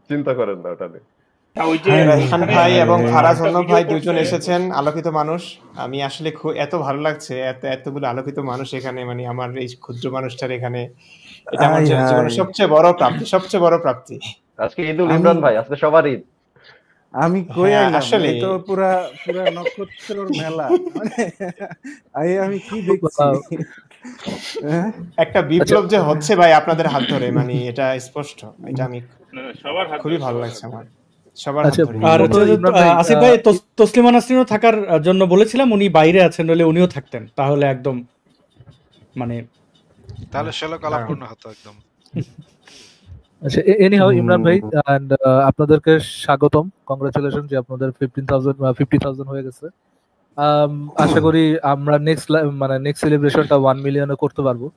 চিন্তা করেন না ওটা নিয়ে। ওই যে হ্যাঁ রায়হান ওখানে ভাই এবং একটা ফারাজ অন্য ভিডিও ভাই করছে, দুজন এসেছেন, আলোকিত মানুষ। আমি আসলে এত ভালো লাগছে, এতগুলো আলোকিত মানুষ এখানে, মানে আমার এই ক্ষুদ্র মানুষটার এখানে, এটা আমার হাই হাই, জীবনের সবচেয়ে বড় প্রাপ্তি, সবচেয়ে বড় প্রাপ্তি। আজকে ঈদুল আমি ইমরান ভাই, আজকে সবার ঈদ। আমি কই হ্যাঁ আইলাম, আসলে এই তো পুরা পুরা নক্ষত্রর মেলা, মানে আমি কি দেখছি। হ্যাঁ? একটা বিপ্লব যে হচ্ছে ভাই আপনাদের হাত ধরে, মানে এটা স্পষ্ট। এটা আমি সবার হাত খুবই ধরে, ভালো সবার লাগছে হাত আমার, ধরে। সবার হাত আচ্ছা, ধরে। আর প্রথমত হচ্ছে যে, ইমরান ভাই, আসিফ ভাই তসলিমা নাসরিনও থাকার জন্য বলেছিলাম, উনি বাইরে আছেন, নইলে উনিও থাকতেন, তাহলে একদম মানে তাহলে 16 কলা দারুণ। পূর্ণ হতো একদম। আচ্ছা, এনিহাউ ইমরান ভাই, এন্ড আপনাদেরকে স্বাগতম, কংগ্রাচুলেশন যে আপনাদের 50,000 হয়ে গেছে। আশা করি আমরা নেক্সট সেলিব্রেশনটা 1 মিলিয়নে করতে পারবো।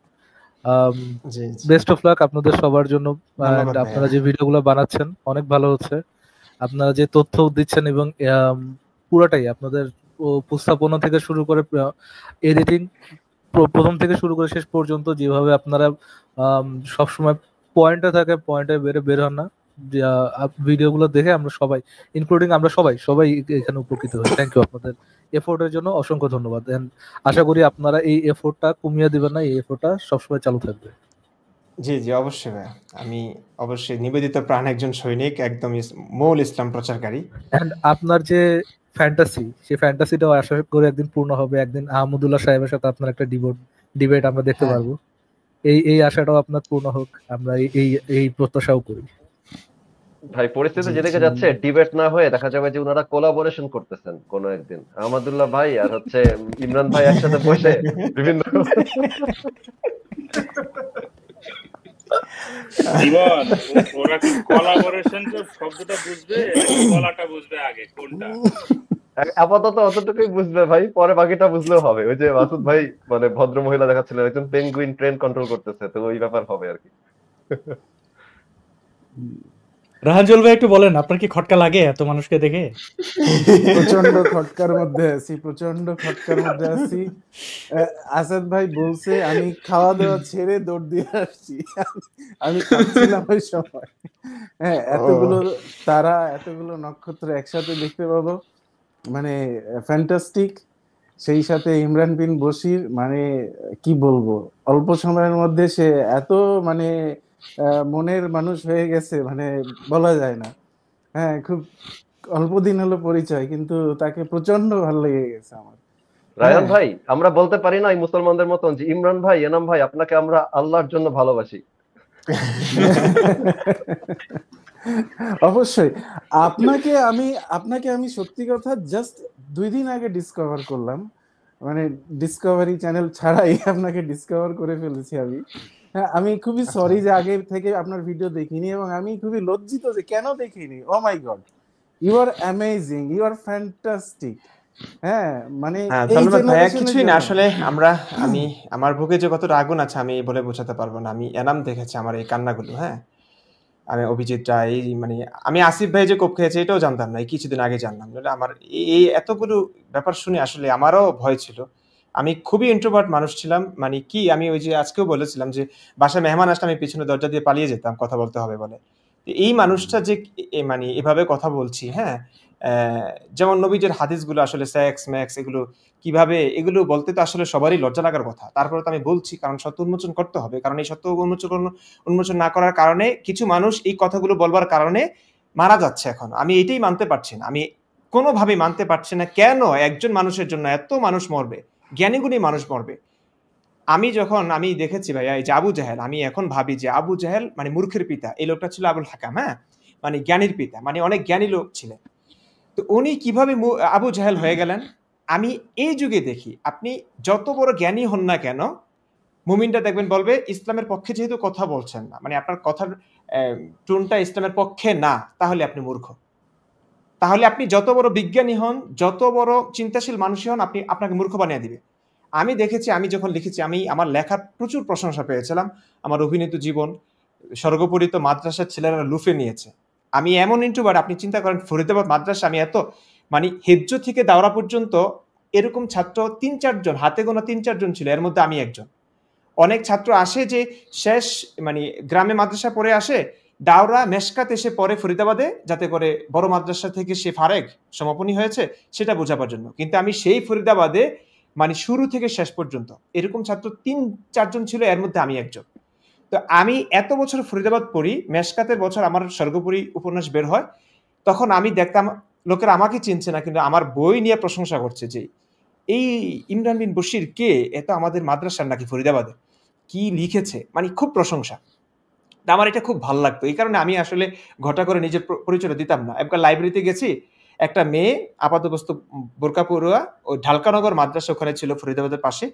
জি জি, বেস্ট অফ লাক আপনাদের সবার জন্য। ধন্যবাদ And ভাইয়া। আপনারা যে ভিডিওগুলো বানাচ্ছেন অনেক ভালো হচ্ছে, আপনারা যে তথ্য দিচ্ছেন এবং পুরোটাই আপনাদের উপস্থাপনা থেকে শুরু করে এডিটিং, প্রথম থেকে শুরু করে শেষ পর্যন্ত যেভাবে আপনারা সবসময় পয়েন্টে থাকে, পয়েন্টে বের হন না, ভিডিওগুলো দেখে আমরা সবাই, ইনক্লুডিং আমরা সবাই এখানে উপকৃত হই। থ্যাংক ইউ আপনাদের এফোর্টের জন্য, অসংখ্য ধন্যবাদ। And আশা করি আপনারা এই এফোর্টটা কমিয়ে দিবেন না, এই এফোর্টটা সবসময় চালু থাকবে। জি জি, অবশ্যই ভাইয়া। আমি অবশ্যই নিবেদিত প্রাণ একজন সৈনিক, একদম মূল ইসলাম প্রচারকারী। And আপনার যে ফ্যান্টাসি, সেই ফ্যান্টাসিটাও আশা করি একদিন পূর্ণ হবে, একদিন আহমদুল্লাহ সাহেবের সাথে আপনার একটা ডিবেট আমরা দেখতে হ্যাঁ, পারবো। এই আশাটাও আপনার পূর্ণ হোক, আমরা এই প্রত্যাশাও করি। ভাই পরিস্থিতি জি যেদিকে যাচ্ছে, ডিবেট না হয়ে দেখা যাবে যে ওনারা কোলাবোরেশন করতেছেন কোনো একদিন, আহমদুল্লাহ ভাই আর হচ্ছে ইমরান ভাই একসাথে বসে বিভিন্ন জীবন, ওরা কি কোলাবোরেশন শব্দটা বুঝবে নাকি গলাটা বুঝবে আগে, কোনটা? আপাতত অতটুকুই বুঝবে ভাই, পরে বাকিটা বুঝলেও হবে। ওই যে মাসুদ ভাই, মানে ভদ্র মহিলা দেখাচ্ছিলেন, একজন পেঙ্গুইন ট্রেন কন্ট্রোল করতেছে, তো ওই ব্যাপার হবে আর কি। রাহানজুল ভাই একটু বলেন, আপনার কি খটকা লাগে এত মানুষকে দেখে? প্রচন্ড খটকার মধ্যে আছি, প্রচন্ড খটকার মধ্যে আছি। আসাদ ভাই বলছে, আমি খাওয়া দাওয়া ছেড়ে দৌড় দিয়ে আসছি। আমি খাচ্ছিলাম ওই সময়। হ্যাঁ, এতগুলো তারা, এতগুলো নক্ষত্র একসাথে দেখতে পাবো, মানে ফ্যান্টাস্টিক। সেই সাথে ইমরান বিন বশির, মানে কি বলবো, অল্প সময়ের মধ্যে সে এত মানে মনের মানুষ হয়ে গেছে, মানে বলা যায় না। হ্যাঁ, খুব অল্প দিন হলো পরিচয়, কিন্তু তাকে প্রচন্ড ভালো লেগে গেছে আমার। রায়হান হ্যাঁ, ভাই, আমরা বলতে পারি না এই মুসলমানদের মতন যে ইমরান ভাই, এনাম ভাই, আপনাকে আমরা আল্লাহর জন্য ভালোবাসি? অবশ্যই। আপনাকে আমি সত্যি কথা জাস্ট 2 দিন আগে ডিসকভার করলাম। মানে ডিসকভারি চ্যানেল ছাড়াই আপনাকে ডিসকভার করে ফেলেছি আমি। হ্যাঁ, আমি খুবই আচ্ছা সরি যে আগে থেকে আপনার ভিডিও দেখিনি এবং আমি খুবই লজ্জিত যে কেন দেখিনি। Oh my god, you are amazing, you are fantastic. হ্যাঁ, মানে হ্যাঁ, এই ধন্যবাদ ভাইয়া। জেনারেশনের কিছুই না জন্য। আসলে আমি আমার বুকে যে কতটা আগুন আছে আমি বলে বোঝাতে পারবো না। আমি এনাম দেখেছি আমার এই কান্নাগুলো, হ্যাঁ? আমি অভিজিৎ রায় মানে আমি আসিফ ভাই যে কোপ খেয়েছে এটাও জানতাম না। এই কিছুদিন আগে জানলাম। নাহলে আমার এই এতগুলো ব্যাপার শুনে আসলে আমারও ভয় ছিল। আমি খুবই ইন্ট্রোভার্ট মানুষ ছিলাম। মানে কি আমি ওই যে আজকেও বলেছিলাম যে বাসায় মেহমান আসলে আমি পেছনে দরজা দিয়ে পালিয়ে যেতাম কথা বলতে হবে বলে। তো এই মানুষটা যে মানে এভাবে কথা বলছি, হ্যাঁ? যেমন নবীজের হাদিসগুলো আসলে সেক্স ম্যাক্স এগুলো কিভাবে এগুলো বলতে তো আসলে সবারই লজ্জা লাগার কথা। তারপরে তো আমি বলছি কারণ সত্য উন্মোচন করতে হবে। কারণ এই সত্য উন্মোচন না করার কারণে কিছু মানুষ এই কথাগুলো বলবার কারণে মারা যাচ্ছে এখন। আমি এটাই মানতে পারছি না। আমি কোনোভাবেই মানতে পারছি না কেন একজন মানুষের জন্য এত মানুষ মরবে, জ্ঞানীগুণী মানুষ মরবে। আমি দেখেছি ভাইয়া এই যে আবু জাহেল, আমি এখন ভাবি যে আবু জাহেল মানে মূর্খের পিতা। এই লোকটা ছিল আবুল হাকাম, হ্যাঁ? মানে জ্ঞানীর পিতা, মানে অনেক জ্ঞানী লোক ছিলেন। তো উনি কিভাবে আবু জাহেল হয়ে গেলেন? আমি এই যুগে দেখি আপনি যত বড় জ্ঞানী হন না কেন, মুমিনটা দেখবেন বলবে ইসলামের পক্ষে যেহেতু কথা বলছেন না, মানে আপনার কথার টোনটা ইসলামের পক্ষে না, তাহলে আপনি মূর্খ। তাহলে আপনি যত বড় বিজ্ঞানী হন, যত বড় চিন্তাশীল মানুষই হন, আপনাকে মূর্খ বানিয়ে দিবে। আমি দেখেছি, আমি যখন লিখেছি আমি আমার লেখার প্রচুর প্রশংসা পেয়েছিলাম। আমার অভিনীত জীবন স্বর্গপরিত মাদ্রাসার ছেলেরা লুফে নিয়েছে। আমি এমন ইন্ট্রোভার্ট, আপনি চিন্তা করেন ফরিদাবাদ মাদ্রাসা, আমি এত মানে হেজ্জো থেকে দাওরা পর্যন্ত এরকম ছাত্র ৩-৪ জন, হাতে গোনা ৩-৪ জন ছিল, এর মধ্যে আমি একজন। অনেক ছাত্র আসে যে শেষ মানে গ্রামে মাদ্রাসা পড়ে আসে, দাওরা মেশকাত এসে পড়ে ফরিদাবাদে, যাতে করে বড় মাদ্রাসা থেকে সে ফারেক সমাপনী হয়েছে সেটা বোঝাবার জন্য। কিন্তু আমি সেই ফরিদাবাদে মানে শুরু থেকে শেষ পর্যন্ত এরকম ছাত্র ৩-৪ জন ছিল, এর মধ্যে আমি একজন। তো আমি এত বছর ফরিদাবাদ পড়ি, মেশকাতের বছর আমার স্বর্গপুরী উপন্যাস বের হয়, তখন আমি দেখতাম লোকেরা আমাকে চিনছে না, কিন্তু আমার বই নিয়ে প্রশংসা করছে যে এই ইমরান বিন বশির কে, এত আমাদের মাদ্রাসার নাকি ফরিদাবাদে, কি লিখেছে, মানে খুব প্রশংসা। তা আমার এটা খুব ভালো লাগতো। এই কারণে আমি আসলে ঘটা করে নিজের পরিচয় দিতাম না। একবার লাইব্রেরিতে গেছি, একটা মেয়ে আপাতবস্তু বোরকা পড়ুয়া, ওই ঢালকানগর মাদ্রাসা ওখানে ছিল ফরিদাবাদের পাশে,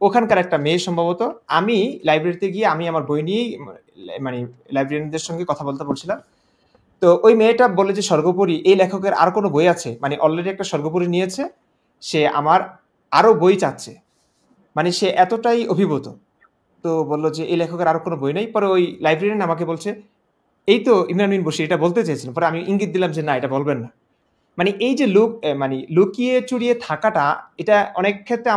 ওখানকার একটা মেয়ে সম্ভবত। আমি লাইব্রেরিতে গিয়ে আমি আমার বই নিয়েই মানে লাইব্রেরিয়ানদের সঙ্গে কথা বলতে বলছিলাম। তো ওই মেয়েটা বলে যে স্বর্গপুরী এই লেখকের আর কোনো বই আছে, মানে অলরেডি একটা স্বর্গপুরী নিয়েছে, সে আমার আরো বই চাচ্ছে, মানে সে এতটাই অভিভূত। তো বললো যে এই লেখকের আরো কোনো বই নেই। পরে ওই লাইব্রেরিয়ান আমাকে বলছে এই তো ইমরান বিন বশির, এটা বলতে চেয়েছিলাম। পরে আমি ইঙ্গিত দিলাম যে না, এটা বলবেন না। মানে এই যে মানে লুকিয়ে চুরিয়ে থাকাটা, এটা অনেক ক্ষেত্রে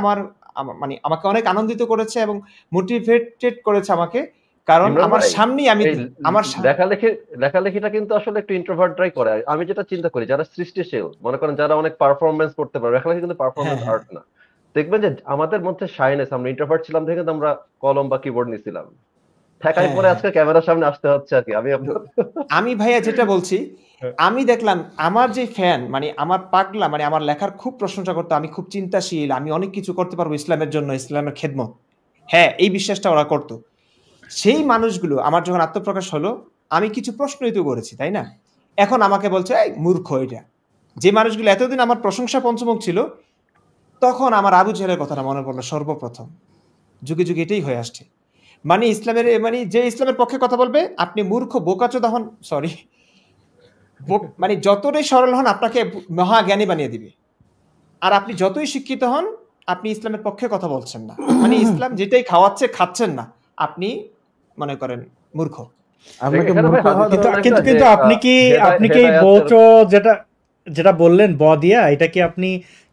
মানে আমাকে অনেক আনন্দিত করেছে এবং মোটিভেটেড করেছে আমাকে। কারণ ইমরান আমার ভাই, সামনেই আমি এই লেখালেখিটা কিন্তু আসলে একটু ইন্ট্রোভার্টরাই করে। আমি যেটা চিন্তা করি, যারা সৃষ্টিশীল, মনে করেন যারা অনেক পারফরমেন্স করতে পারে, লেখালেখি কিন্তু হ্যাঁ পারফরমেন্স হ্যাঁ আর্ট না। দেখবেন যে আমাদের মধ্যে শাইনেস, আমরা ইন্ট্রোভার্ট ছিলাম থেকে কিন্তু আমরা কলম বা কিবোর্ড নিছিলাম, ঠেকাই হ্যাঁ পরে হ্যাঁ আজকে ক্যামেরার সামনে আসতে হচ্ছে আর কি। আমি তো আপনার আমি ভাইয়া যেটা বলছি, আমি দেখলাম আমার যে ফ্যান, মানে আমার পাগলা, মানে আমার লেখার খুব প্রশংসা করতো, আমি খুব চিন্তাশীল, আমি অনেক কিছু করতে পারবো ইসলামের জন্য, ইসলামের খেদমত, হ্যাঁ, এই বিশ্বাসটা ওরা করতো। সেই মানুষগুলো আমার যখন আত্মপ্রকাশ হলো, আমি কিছু প্রশ্নই তো করেছি, তাই না? এখন আমাকে বলছে এই মূর্খ এটা। যে মানুষগুলো এতদিন আমার প্রশংসা পঞ্চমুখ ছিল, তখন আমার আবু জেহেলের কথাটা মনে পড়লো সর্বপ্রথম। যুগে যুগে এটাই হয়ে আসছে। মানে ইসলামের, মানে যে ইসলামের পক্ষে কথা বলবে, আপনি মূর্খ বোকাচোদা হন, সরি, মানে যতটাই সরল হন আপনাকে মহাজ্ঞানী বানিয়ে দিবে। আর আপনি যতই শিক্ষিত হন, আপনি ইসলামের পক্ষে কথা বলছেন না, মানে ইসলাম যেটাই খাওয়াচ্ছে খাচ্ছেন না, আপনি মনে করেন মূর্খ। আপনাকে এখানে ভাই মূর্খ হওয়া হাদিসে দরকার। কিন্তু না যে কিন্তু আপনি কি হেদায়েতের বলছো যেটা যেটা বললেন দিয়া, এটা কি আপনি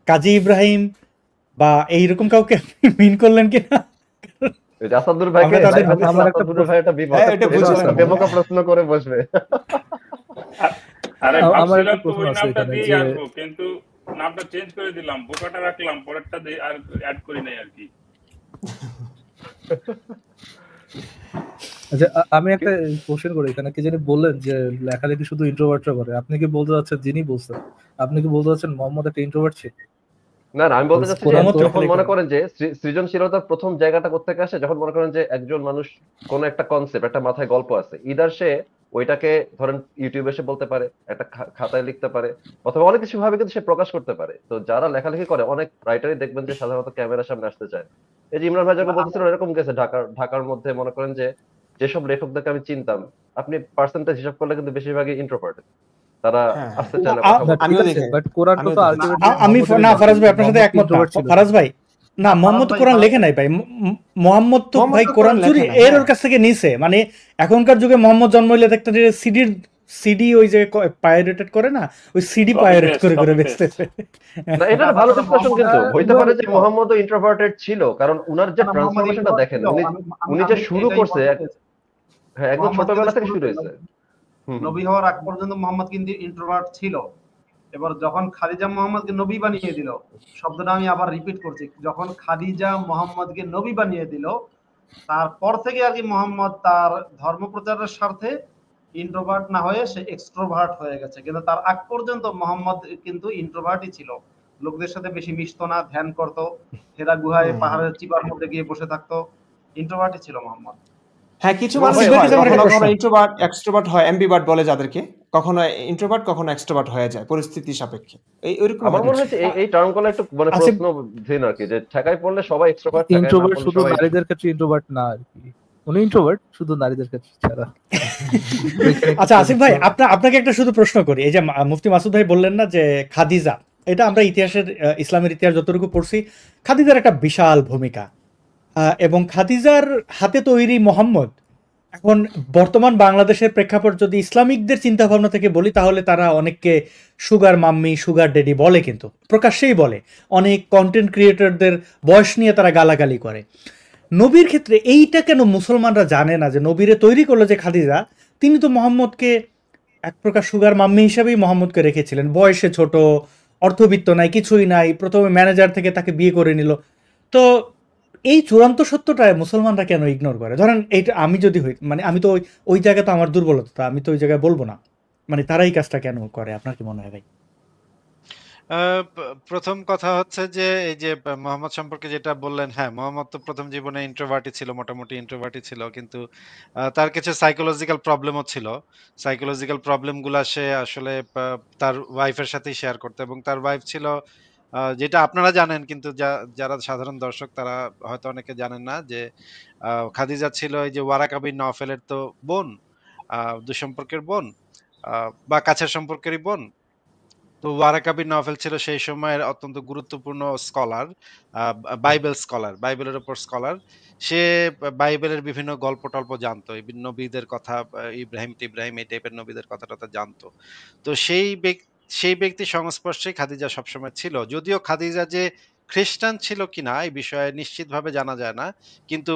কাজী ইব্রাহিম বা এইরকম কাউকে মিন করলেন কিনা? ওই যে আসাদুর ভাইকে আমরা তাদের লাইভে আমার দেখলাম, একটা আসাদুর ভাই একটা হ্যাঁ, এটা বুঝলাম। বেমকা প্রশ্ন করে বসবে। আরে আমার একটা ভাবছিলাম তো প্রশ্ন ওই আছে নামটা এখানে দিয়ে যে আসবো, কিন্তু নামটা চেঞ্জ করে দিলাম, বোকাটা রাখলাম, পরেরটা দিয়ে আর অ্যাড করি নাই আর কি। আচ্ছা, আমি একটা কোশ্চেন করি এখানে। কি জানি বললেন যে লেখালেখি শুধু ইন্ট্রোভার্টরা করে, আপনি কি বলতে চাচ্ছেন, যিনি বলছেন আপনি কি বলতে চাচ্ছেন মোহাম্মদ একটা ইন্ট্রোভার্ট ছিল? না না, আমি বলতে চাচ্ছি যে কোরআন তো যখন মনে করেন যে সৃজনশীলতার প্রথম জায়গাটা কোত্থেকে আসে, যখন মনে করেন যে একজন মানুষ কোন একটা কনসেপ্ট, একটা মাথায় গল্প আছে, ইদার সে ওইটাকে ধরেন ইউটিউবে এসে বলতে পারে, একটা খাতায় লিখতে পারে, অথবা অনেক কিছু ভাবে কিন্তু সে প্রকাশ করতে পারে। তো যারা লেখালেখি করে অনেক রাইটারই দেখবেন যে সাধারণত ক্যামেরার সামনে আসতে চায়। এই যে ইমরান ভাই যখন বলতেছিলেন এরকম গেছে ঢাকার মধ্যে মনে করেন যে যেসব লেখকদেরকে আমি চিনতাম, আপনি পার্সেন্টেজ হিসাব করলে কিন্তু বেশিরভাগই ইন্ট্রোভার্ট, তারা হ্যাঁ আসতে হ্যাঁ চায় না, আ- কথা না বলতে ঠিক আমিও চায় না। আছে, দেখে বাট কোরআন তো আমিও তো দেখেছি। আলটিমেটলি আমি মোহাম্মদের না লেখা, ফারাজ ভাই আপনার সাথে মোহাম্মদ একমত না। ইন্ট্রোভার্ট ছিল না। ফারাজ ভাই, না ফারাজ মোহাম্মদ ভাই কোরআন লেখে নাই ভাই। মোহাম্মদ মোহাম্মদ ভাই তো কোরআন কোরআন চুরি লেখে না, এর হ্যাঁ। ওর কাছ থেকে নিছে। মানে এখনকার যুগে মোহাম্মদ জন্ম হইলে দেখতেন যে সিডি ওই যে পাইরেটেড করে না, ওই সিডি কপি পাইরেট পেস্ট করে করে কপি পেস্ট। বেচতেছে। না, এটা না একটা ভালো তাছাড়া ডিসকাশন, মোহাম্মদ কিন্তু হইতে পারে যে ছিল মোহাম্মদ ইন্ট্রোভার্টেড ছিল, কারণ উনার যে না মোহাম্মদ ট্রান্সফরমেশনটা ইন্ট্রোভার্ট দেখেন, ছিল। উনি আমি আমি উনি যে আমি শুরু এটাই করছে বলতে চেয়েছি। হ্যাঁ, একদম মোহাম্মদ কিন্তু ছোটবেলা থেকে শুরু শুরুতে হয়েছে। হুম হুম। নবী হওয়ার আগ পর্যন্ত মোহাম্মদ কিন্তু ইন্ট্রোভার্ট ছিল। এবার যখন খাদিজা মোহাম্মদকে নবী বানিয়ে দিল, শব্দটা আমি আবার রিপিট করছি, যখন খাদিজা মোহাম্মদকে নবী বানিয়ে দিল, তারপর থেকে আর কি মোহাম্মদ তার ধর্ম প্রচারের স্বার্থে ইন্ট্রোভার্ট না হয়ে সে এক্সট্রোভার্ট হয়ে গেছে। কিন্তু তার আগ পর্যন্ত মোহাম্মদ কিন্তু ইন্ট্রোভার্টই ছিল। লোকদের সাথে বেশি মিশতো না, ধ্যান করতো, হেরা গুহায় হুম। পাহাড়ের চিপার মধ্যে গিয়ে বসে থাকতো। ইন্ট্রোভার্টই ছিল মোহাম্মদ। হ্যাঁ, কিছু এবং মানুষ ভাই আসিফ ভাই ভাই কাছে আমার ভাই একটা কখনো প্রশ্ন। কখনো ইন্ট্রোভার্ট এক্সট্রোভার্ট হয়, অ্যাম্বিভার্ট বলে যাদেরকে, কখনো ইন্ট্রোভার্ট কখনো এক্সট্রোভার্ট হয়ে যায় পরিস্থিতি সাপেক্ষে, এই ওইরকম আমার হয় মনে বিষয়। হচ্ছে এই টার্মগুলো একটু মানে আসিফ প্রশ্নহীন আর কি, যে ঠেকায় পড়লে সবাই এক্সট্রোভার্ট, ঠেকায় না ইন্ট্রোভার্ট পড়লে শুধু সবাই নারীদের ক্ষেত্রে ইন্ট্রোভার্ট না আর কি, উনি ইন্ট্রোভার্ট শুধু নারীদের ক্ষেত্রে ছাড়া। এখানে একটু আচ্ছা আসিফ ভাই, correction। আপনাকে একটা শুধু প্রশ্ন করি। এই যে মুফতি মাসুদ ভাই বললেন না যে খাদিজা, এটা আমরা ইতিহাসের ইসলামের ইতিহাস যতটুকু পড়ছি, খাদিজার একটা বিশাল ভূমিকা। এবং খাদিজার হাতে তৈরি মোহাম্মদ, এখন বর্তমান বাংলাদেশের প্রেক্ষাপট যদি ইসলামিকদের চিন্তা ভাবনা থেকে বলি, তাহলে তারা অনেককে সুগার মাম্মি, সুগার ড্যাডি বলে, কিন্তু প্রকাশ্যেই বলে। অনেক কন্টেন্ট ক্রিয়েটরদের বয়স নিয়ে তারা গালাগালি করে। নবীর ক্ষেত্রে এইটা কেন মুসলমানরা জানে না, যে নবীরে তৈরি করলো যে খাদিজা, তিনি তো মোহাম্মদকে এক প্রকার সুগার মাম্মি হিসাবেই মোহাম্মদকে রেখেছিলেন। বয়সে ছোট, অর্থবিত্ত নাই, কিছুই নাই, প্রথমে ম্যানেজার থেকে তাকে বিয়ে করে নিল। তো এই চূড়ান্ত সত্যটা মুসলমানরা কেন ইগনোর করে? ধরেন এইটা আমি যদি হই, মানে আমি তো ওই জায়গা তো আমার দুর্বলতা, আমি তো ওই জায়গায় বলবো না। মানে তারা এই কাজটা কেন করে, আপনার কি মনে হয় ভাই? প্রথম কথা হচ্ছে যে এই যে মোহাম্মদ সম্পর্কে যেটা বললেন, হ্যাঁ মোহাম্মদ তো প্রথম জীবনে ইন্ট্রোভার্টই ছিল, মোটামুটি ইন্ট্রোভার্টই ছিল, কিন্তু তার কিছু সাইকোলজিক্যাল প্রবলেমও ছিল। সাইকোলজিক্যাল প্রবলেম গুলা সে আসলে তার ওয়াইফের সাথেই শেয়ার করতো, এবং তার ওয়াইফ ছিল যেটা আপনারা জানেন, কিন্তু যারা সাধারণ দর্শক তারা হয়তো অনেকে জানেন না, যে খাদিজা ছিল এই যে ওয়ারাকা বিন নওফেলের তো বোন, দুঃসম্পর্কের বোন, বা কাছের সম্পর্কেরই বোন। তো ওয়ারাকা বিন নওফেল ছিল সেই সময়ের অত্যন্ত গুরুত্বপূর্ণ স্কলার, বাইবেল স্কলার, বাইবেলের উপর স্কলার। সে বাইবেলের বিভিন্ন গল্প টল্প জানতো, এই নবীদের কথা, ইব্রাহিম এই টাইপের নবীদের কথা টথা জানতো। তো সেই ব্যক্তি সংস্পর্শে খাদিজা সবসময় ছিল। যদিও খাদিজা যে খ্রিস্টান ছিল কিনা এই বিষয়ে নিশ্চিতভাবে জানা যায় না, কিন্তু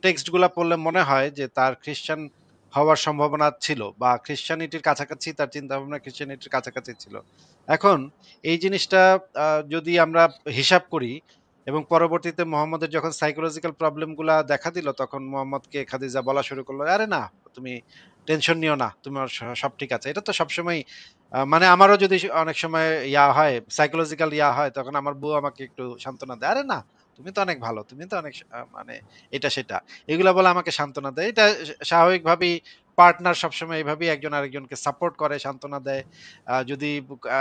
টেক্সট গুলা পড়লে মনে হয় যে তার খ্রিস্টান হওয়ার সম্ভাবনা ছিল, বা খ্রিস্টানিটির কাছাকাছি, তার চিন্তা ভাবনা খ্রিস্টানিটির কাছাকাছি ছিল। এখন এই জিনিসটা যদি আমরা হিসাব করি, এবং পরবর্তীতে মোহাম্মদের যখন সাইকোলজিক্যাল প্রবলেম গুলা দেখা দিল, তখন মোহাম্মদকে খাদিজা বলা শুরু করলো, আরে না তুমি টেনশন নিও না, তোমার সব ঠিক আছে। এটা তো সবসময় মানে আমারও যদি অনেক সময় হয়, সাইকোলজিক্যাল হয়, তখন আমার বউ আমাকে একটু সান্ত্বনা দেয়, আরে না তুমি তো অনেক ভালো, তুমি তো অনেক মানে এটা সেটা, এগুলা বলে আমাকে সান্ত্বনা দেয়। এটা স্বাভাবিকভাবেই পার্টনার সবসময় এইভাবেই একজন আরেকজনকে সাপোর্ট করে, সান্ত্বনা দেয়। যদি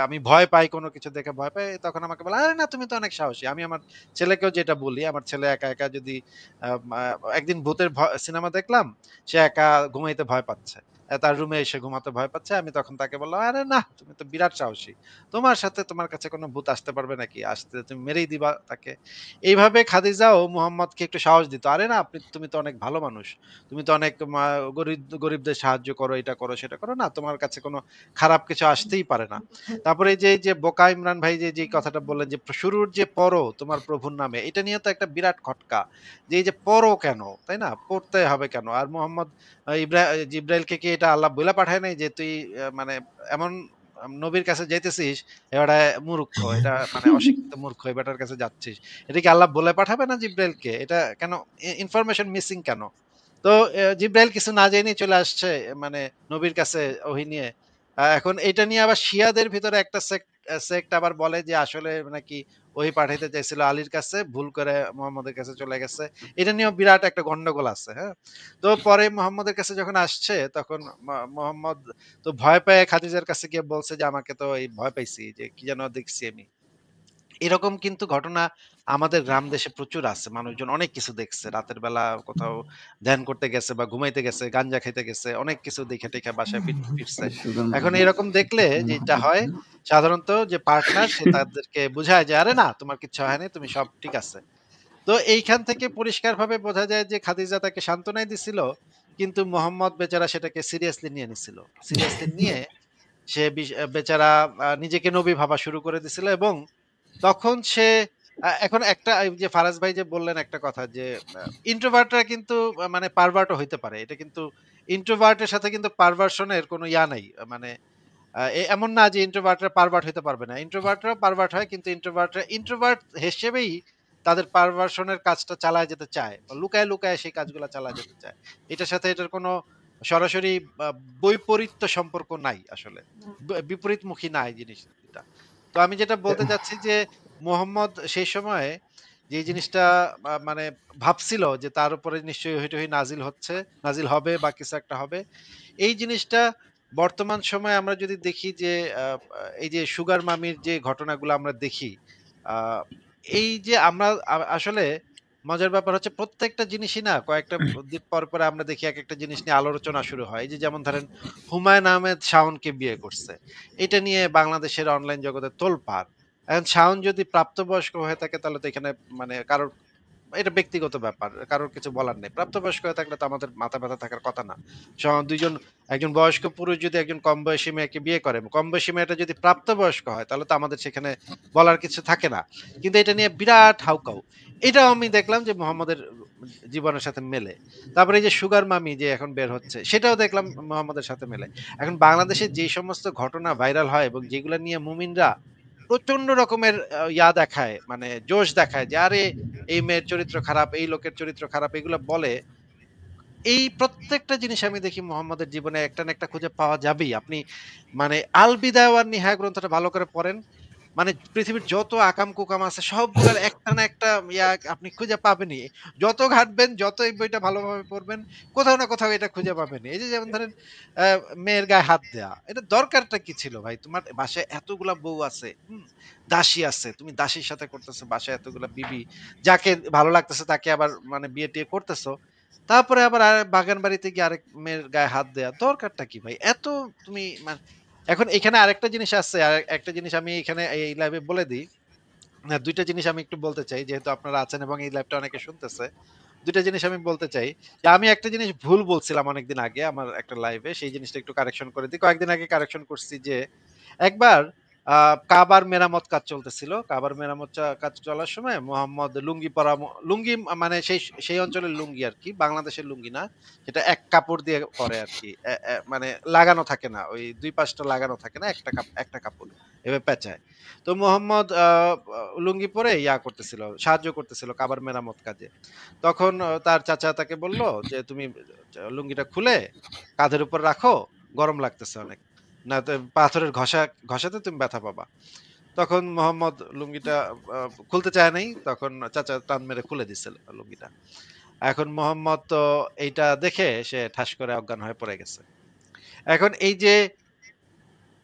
আমি ভয় পাই, কোনো কিছু দেখে ভয় পাই, তখন আমাকে বলে, আরে না তুমি তো অনেক সাহসী। আমি আমার ছেলেকেও যেটা বলি, আমার ছেলে একা একা যদি একদিন ভূতের সিনেমা দেখলাম, সে একা ঘুমাইতে ভয় পাচ্ছে, তার রুমে এসে ঘুমাতে ভয় পাচ্ছে, আমি তখন তাকে বললাম, আরে না তুমি তো বিরাট সাহসী, তোমার কাছে কোনো ভূত আসতে পারবে নাকি, আসতে তুমি মেরেই দিবা তাকে। এইভাবে খাদিজাও মুহাম্মদকে একটু সাহস দিত, আরে না তুমি তো অনেক ভালো মানুষ, তুমি তো অনেক গরিবদের সাহায্য করো, এটা করো সেটা করো, না তোমার কাছে কোনো খারাপ কিছু আসতেই পারে না। তারপরে এই যে বোকা ইমরান ভাই যে কথাটা বললেন, যে শুরুর যে পড়ো তোমার প্রভুর নামে, এটা নিয়ে তো একটা বিরাট খটকা, যে এই যে পড়ো কেন, তাই না, পড়তে হবে কেন? আর মোহাম্মদ জিব্রাইলকে কি এটা আল্লাহ বইলা পাঠায় নাই যে তুই মানে এমন নবীর কাছে যাইতেছিস, এবারে মূর্খ, এটা মানে অশিক্ষিত মূর্খ, এবারটার কাছে যাচ্ছিস, এটা কি আল্লাহ বলে পাঠাবে না জিব্রাইলকে? এটা কেন ইনফরমেশন মিসিং কেন? তো জিব্রাইল কিছু না জেনেই চলে আসছে মানে নবীর কাছে ওহী নিয়ে। এখন এটা নিয়ে আবার শিয়াদের ভিতরে একটা সেক্ট সেক্ট আবার বলে যে আসলে নাকি ওহি পাঠাইতে চাইছিল আলীর কাছে, ভুল করে মোহাম্মদের কাছে চলে গেছে। এটা নিয়েও বিরাট একটা গন্ডগোল আছে, হ্যাঁ? তো পরে মোহাম্মদের কাছে যখন আসছে তখন মোহাম্মদ তো ভয় পেয়ে খাদিজার কাছে গিয়ে বলছে যে আমাকে তো এই ভয় পাইছি, যে কি যেন দেখছি আমি। এরকম কিন্তু ঘটনা আমাদের গ্রাম দেশে প্রচুর আছে। মানুষজন অনেক কিছু দেখছে। রাতের বেলা কোথাও ধ্যান করতে গেছে বা ঘুমাইতে গেছে, গাঞ্জা খাইতে গেছে, অনেক কিছু দেখে-টেখে বাসায় ফিরছে। এখন এরকম দেখলে যেটা হয় সাধারণত যে পার্টনার সে তাদেরকে বুঝায় যে, "আরে না, তোমার কিচ্ছু হয় নাই, তুমি সব ঠিক আছে।" তো এইখান থেকে পরিষ্কারভাবে বোঝা যায় যে খাদিজা তাকে সান্ত্বনাই দিছিল, কিন্তু মোহাম্মদ বেচারা সেটাকে সিরিয়াসলি নিয়ে নিছিল। সিরিয়াসলি নিয়ে সে বেচারা নিজেকে নবী ভাবা শুরু করে দিছিল, এবং তখন সে এখন একটা এই যে ফারাজ ভাই যে বললেন একটা কথা যে ইন্ট্রোভার্টরা কিন্তু মানে পারভার্টও হইতে পারে। এটা কিন্তু ইন্ট্রোভার্টের সাথে কিন্তু পারভার্সন এর কোনো ইয়া নাই। মানে এমন না যে ইন্ট্রোভার্টরা পারভার্ট হইতে পারবে না। ইন্ট্রোভার্টরাও পারভার্ট হয়, কিন্তু ইন্ট্রোভার্টরা ইন্ট্রোভার্ট হিসেবেই তাদের পারভার্সন এর কাজটা চালায় যেতে চায়। বা লুকায়, লুকায় সেই কাজগুলা চালায় যেতে চায়। এটার সাথে এটার কোনো সরাসরি আ বৈপরীত্য সম্পর্ক নাই আসলে। বিপরীতমুখী না এই জিনিসটা। তো আমি যেটা বলতে চাচ্ছি যে মোহাম্মদ সেই সময়ে যে জিনিসটা মানে ভাবছিল যে তার উপরে নিশ্চয়ই হইটহি নাজিল হবে বা কিছু একটা হবে। এই জিনিসটা বর্তমান সময়ে আমরা যদি দেখি যে আ এই যে সুগার মামির যে ঘটনাগুলো আমরা দেখি, আ এই যে আমরা আসলে মজার ব্যাপার হচ্ছে প্রত্যেকটা জিনিসই না কয়েকটা দিন পর, পর আমরা দেখি একেকটা জিনিস নিয়ে আলোচনা শুরু হয়। এই যে যেমন ধরেন হুমায়ূন আহমেদ শাওনকে বিয়ে করছে। এটা নিয়ে বাংলাদেশের অনলাইন জগতে তোলপাড়। এখন শাওন যদি প্রাপ্তবয়স্ক হয়ে থাকে তাহলে তো এখানে মানে কারোর এটা ব্যক্তিগত ব্যাপার। কারোর কিছু বলার নেই। প্রাপ্তবয়স্ক হয়ে থাকলে তো আমাদের মাথা ব্যাথা থাকার কথা না। ২ জন একজন বয়স্ক পুরুষ যদি একজন কম বয়সী মেয়েকে বিয়ে করে, কম বয়সী মেয়েটা যদি প্রাপ্তবয়স্ক হয় তাহলে তো আমাদের সেখানে বলার কিছু থাকে না। কিন্তু এটা নিয়ে বিরাট হাউকাউ। এটাও আমি দেখলাম যে মোহাম্মদের জীবনের সাথে মেলে। তারপরে এই যে সুগার মামি যে এখন বের হচ্ছে সেটাও দেখলাম মোহাম্মদের সাথে মেলে। এখন বাংলাদেশে যে সমস্ত ঘটনা ভাইরাল হয় এবং যেগুলা নিয়ে মুমিনরা প্রচন্ড রকমের দেখায়, মানে জোশ দেখায় যে আরে এই মেয়ের চরিত্র খারাপ, এই লোকের চরিত্র খারাপ, এগুলো বলে। এই প্রত্যেকটা জিনিস আমি দেখি মোহাম্মদের জীবনে একটা না একটা খুঁজে পাওয়া যাবেই। আপনি মানে আল বিদায়া ওয়ান নিহায়া গ্রন্থটা ভালো করে পড়েন। মানে পৃথিবীর যত আকাম-কুকাম আছে সবগুলার একটা না একটা আপনি খুঁজে পাবেনই। যত ঘাঁটবেন, যত এই বইটা ভালোভাবে পড়বেন, কোথাও না কোথাও এটা খুঁজে পাবেনই। এই যে যেমন ধরেন আ মেয়ের গায়ে হাত দেয়া। এটা দরকারটা কি ছিল ভাই? তোমার বাসায় এতগুলা বউ আছে, হুম? দাসী আছে। তুমি দাসীর সাথে করতেছো, বাসায় এতগুলা বিবি। যাকে ভালো লাগতেছে তাকে আবার মানে বিয়ে-টিয়ে করতেছো। তারপরে আবার বাগান বাড়িতে গিয়ে আরেক মেয়ের গায়ে হাত দেয়া। দরকারটা কি ভাই? এত তুমি এখন এখানে আরেকটা জিনিস আছে। একটা জিনিস আমি এখানে এই লাইভে বলে দেই। না, ২ টা জিনিস আমি একটু বলতে চাই। যেহেতু আপনারা আছেন এবং এই লাইভটা অনেকে শুনতেছে। ২ টা জিনিস আমি বলতে চাই। যে আমি একটা জিনিস ভুল বলছিলাম অনেকদিন আগে আমার একটা লাইভে। সেই জিনিসটা একটু কারেকশন করে দিই। কয়েকদিন আগে কারেকশন করছি যে একবার কাবার মেরামত কাজ চলতেছিল। কাবার মেরামত কাজ চলার সময় মোহাম্মদ লুঙ্গি পরা লুঙ্গি মানে সেই অঞ্চলের লুঙ্গি আরকি। বাংলাদেশের লুঙ্গি না। সেটা এক কাপড় দিয়ে পরে আরকি। মানে লাগানো থাকে না। ওই ২ পাশটা লাগানো থাকে না। একটা কাপড়। এভাবে পেঁচায়। তো মোহাম্মদ লুঙ্গি পরে করতেছিল, সাহায্য করতেছিল কাবার মেরামত কাজে। তখন তার চাচা তাকে বলল যে, "তুমি লুঙ্গিটা খুলে কাঁধের উপর রাখো, গরম লাগতেছে অনেক। না তো পাথরের ঘষাতে তুমি ব্যথা পাবা।" তখন মোহাম্মদ লুঙ্গিটা আ খুলতে চায় নাই। তখন চাচা টান মেরে খুলে দিছে লুঙ্গিটা। এখন মোহাম্মদ তো এইটা দেখে সে ঠাস করে অজ্ঞান হয়ে পড়ে গেছে। এখন এই যে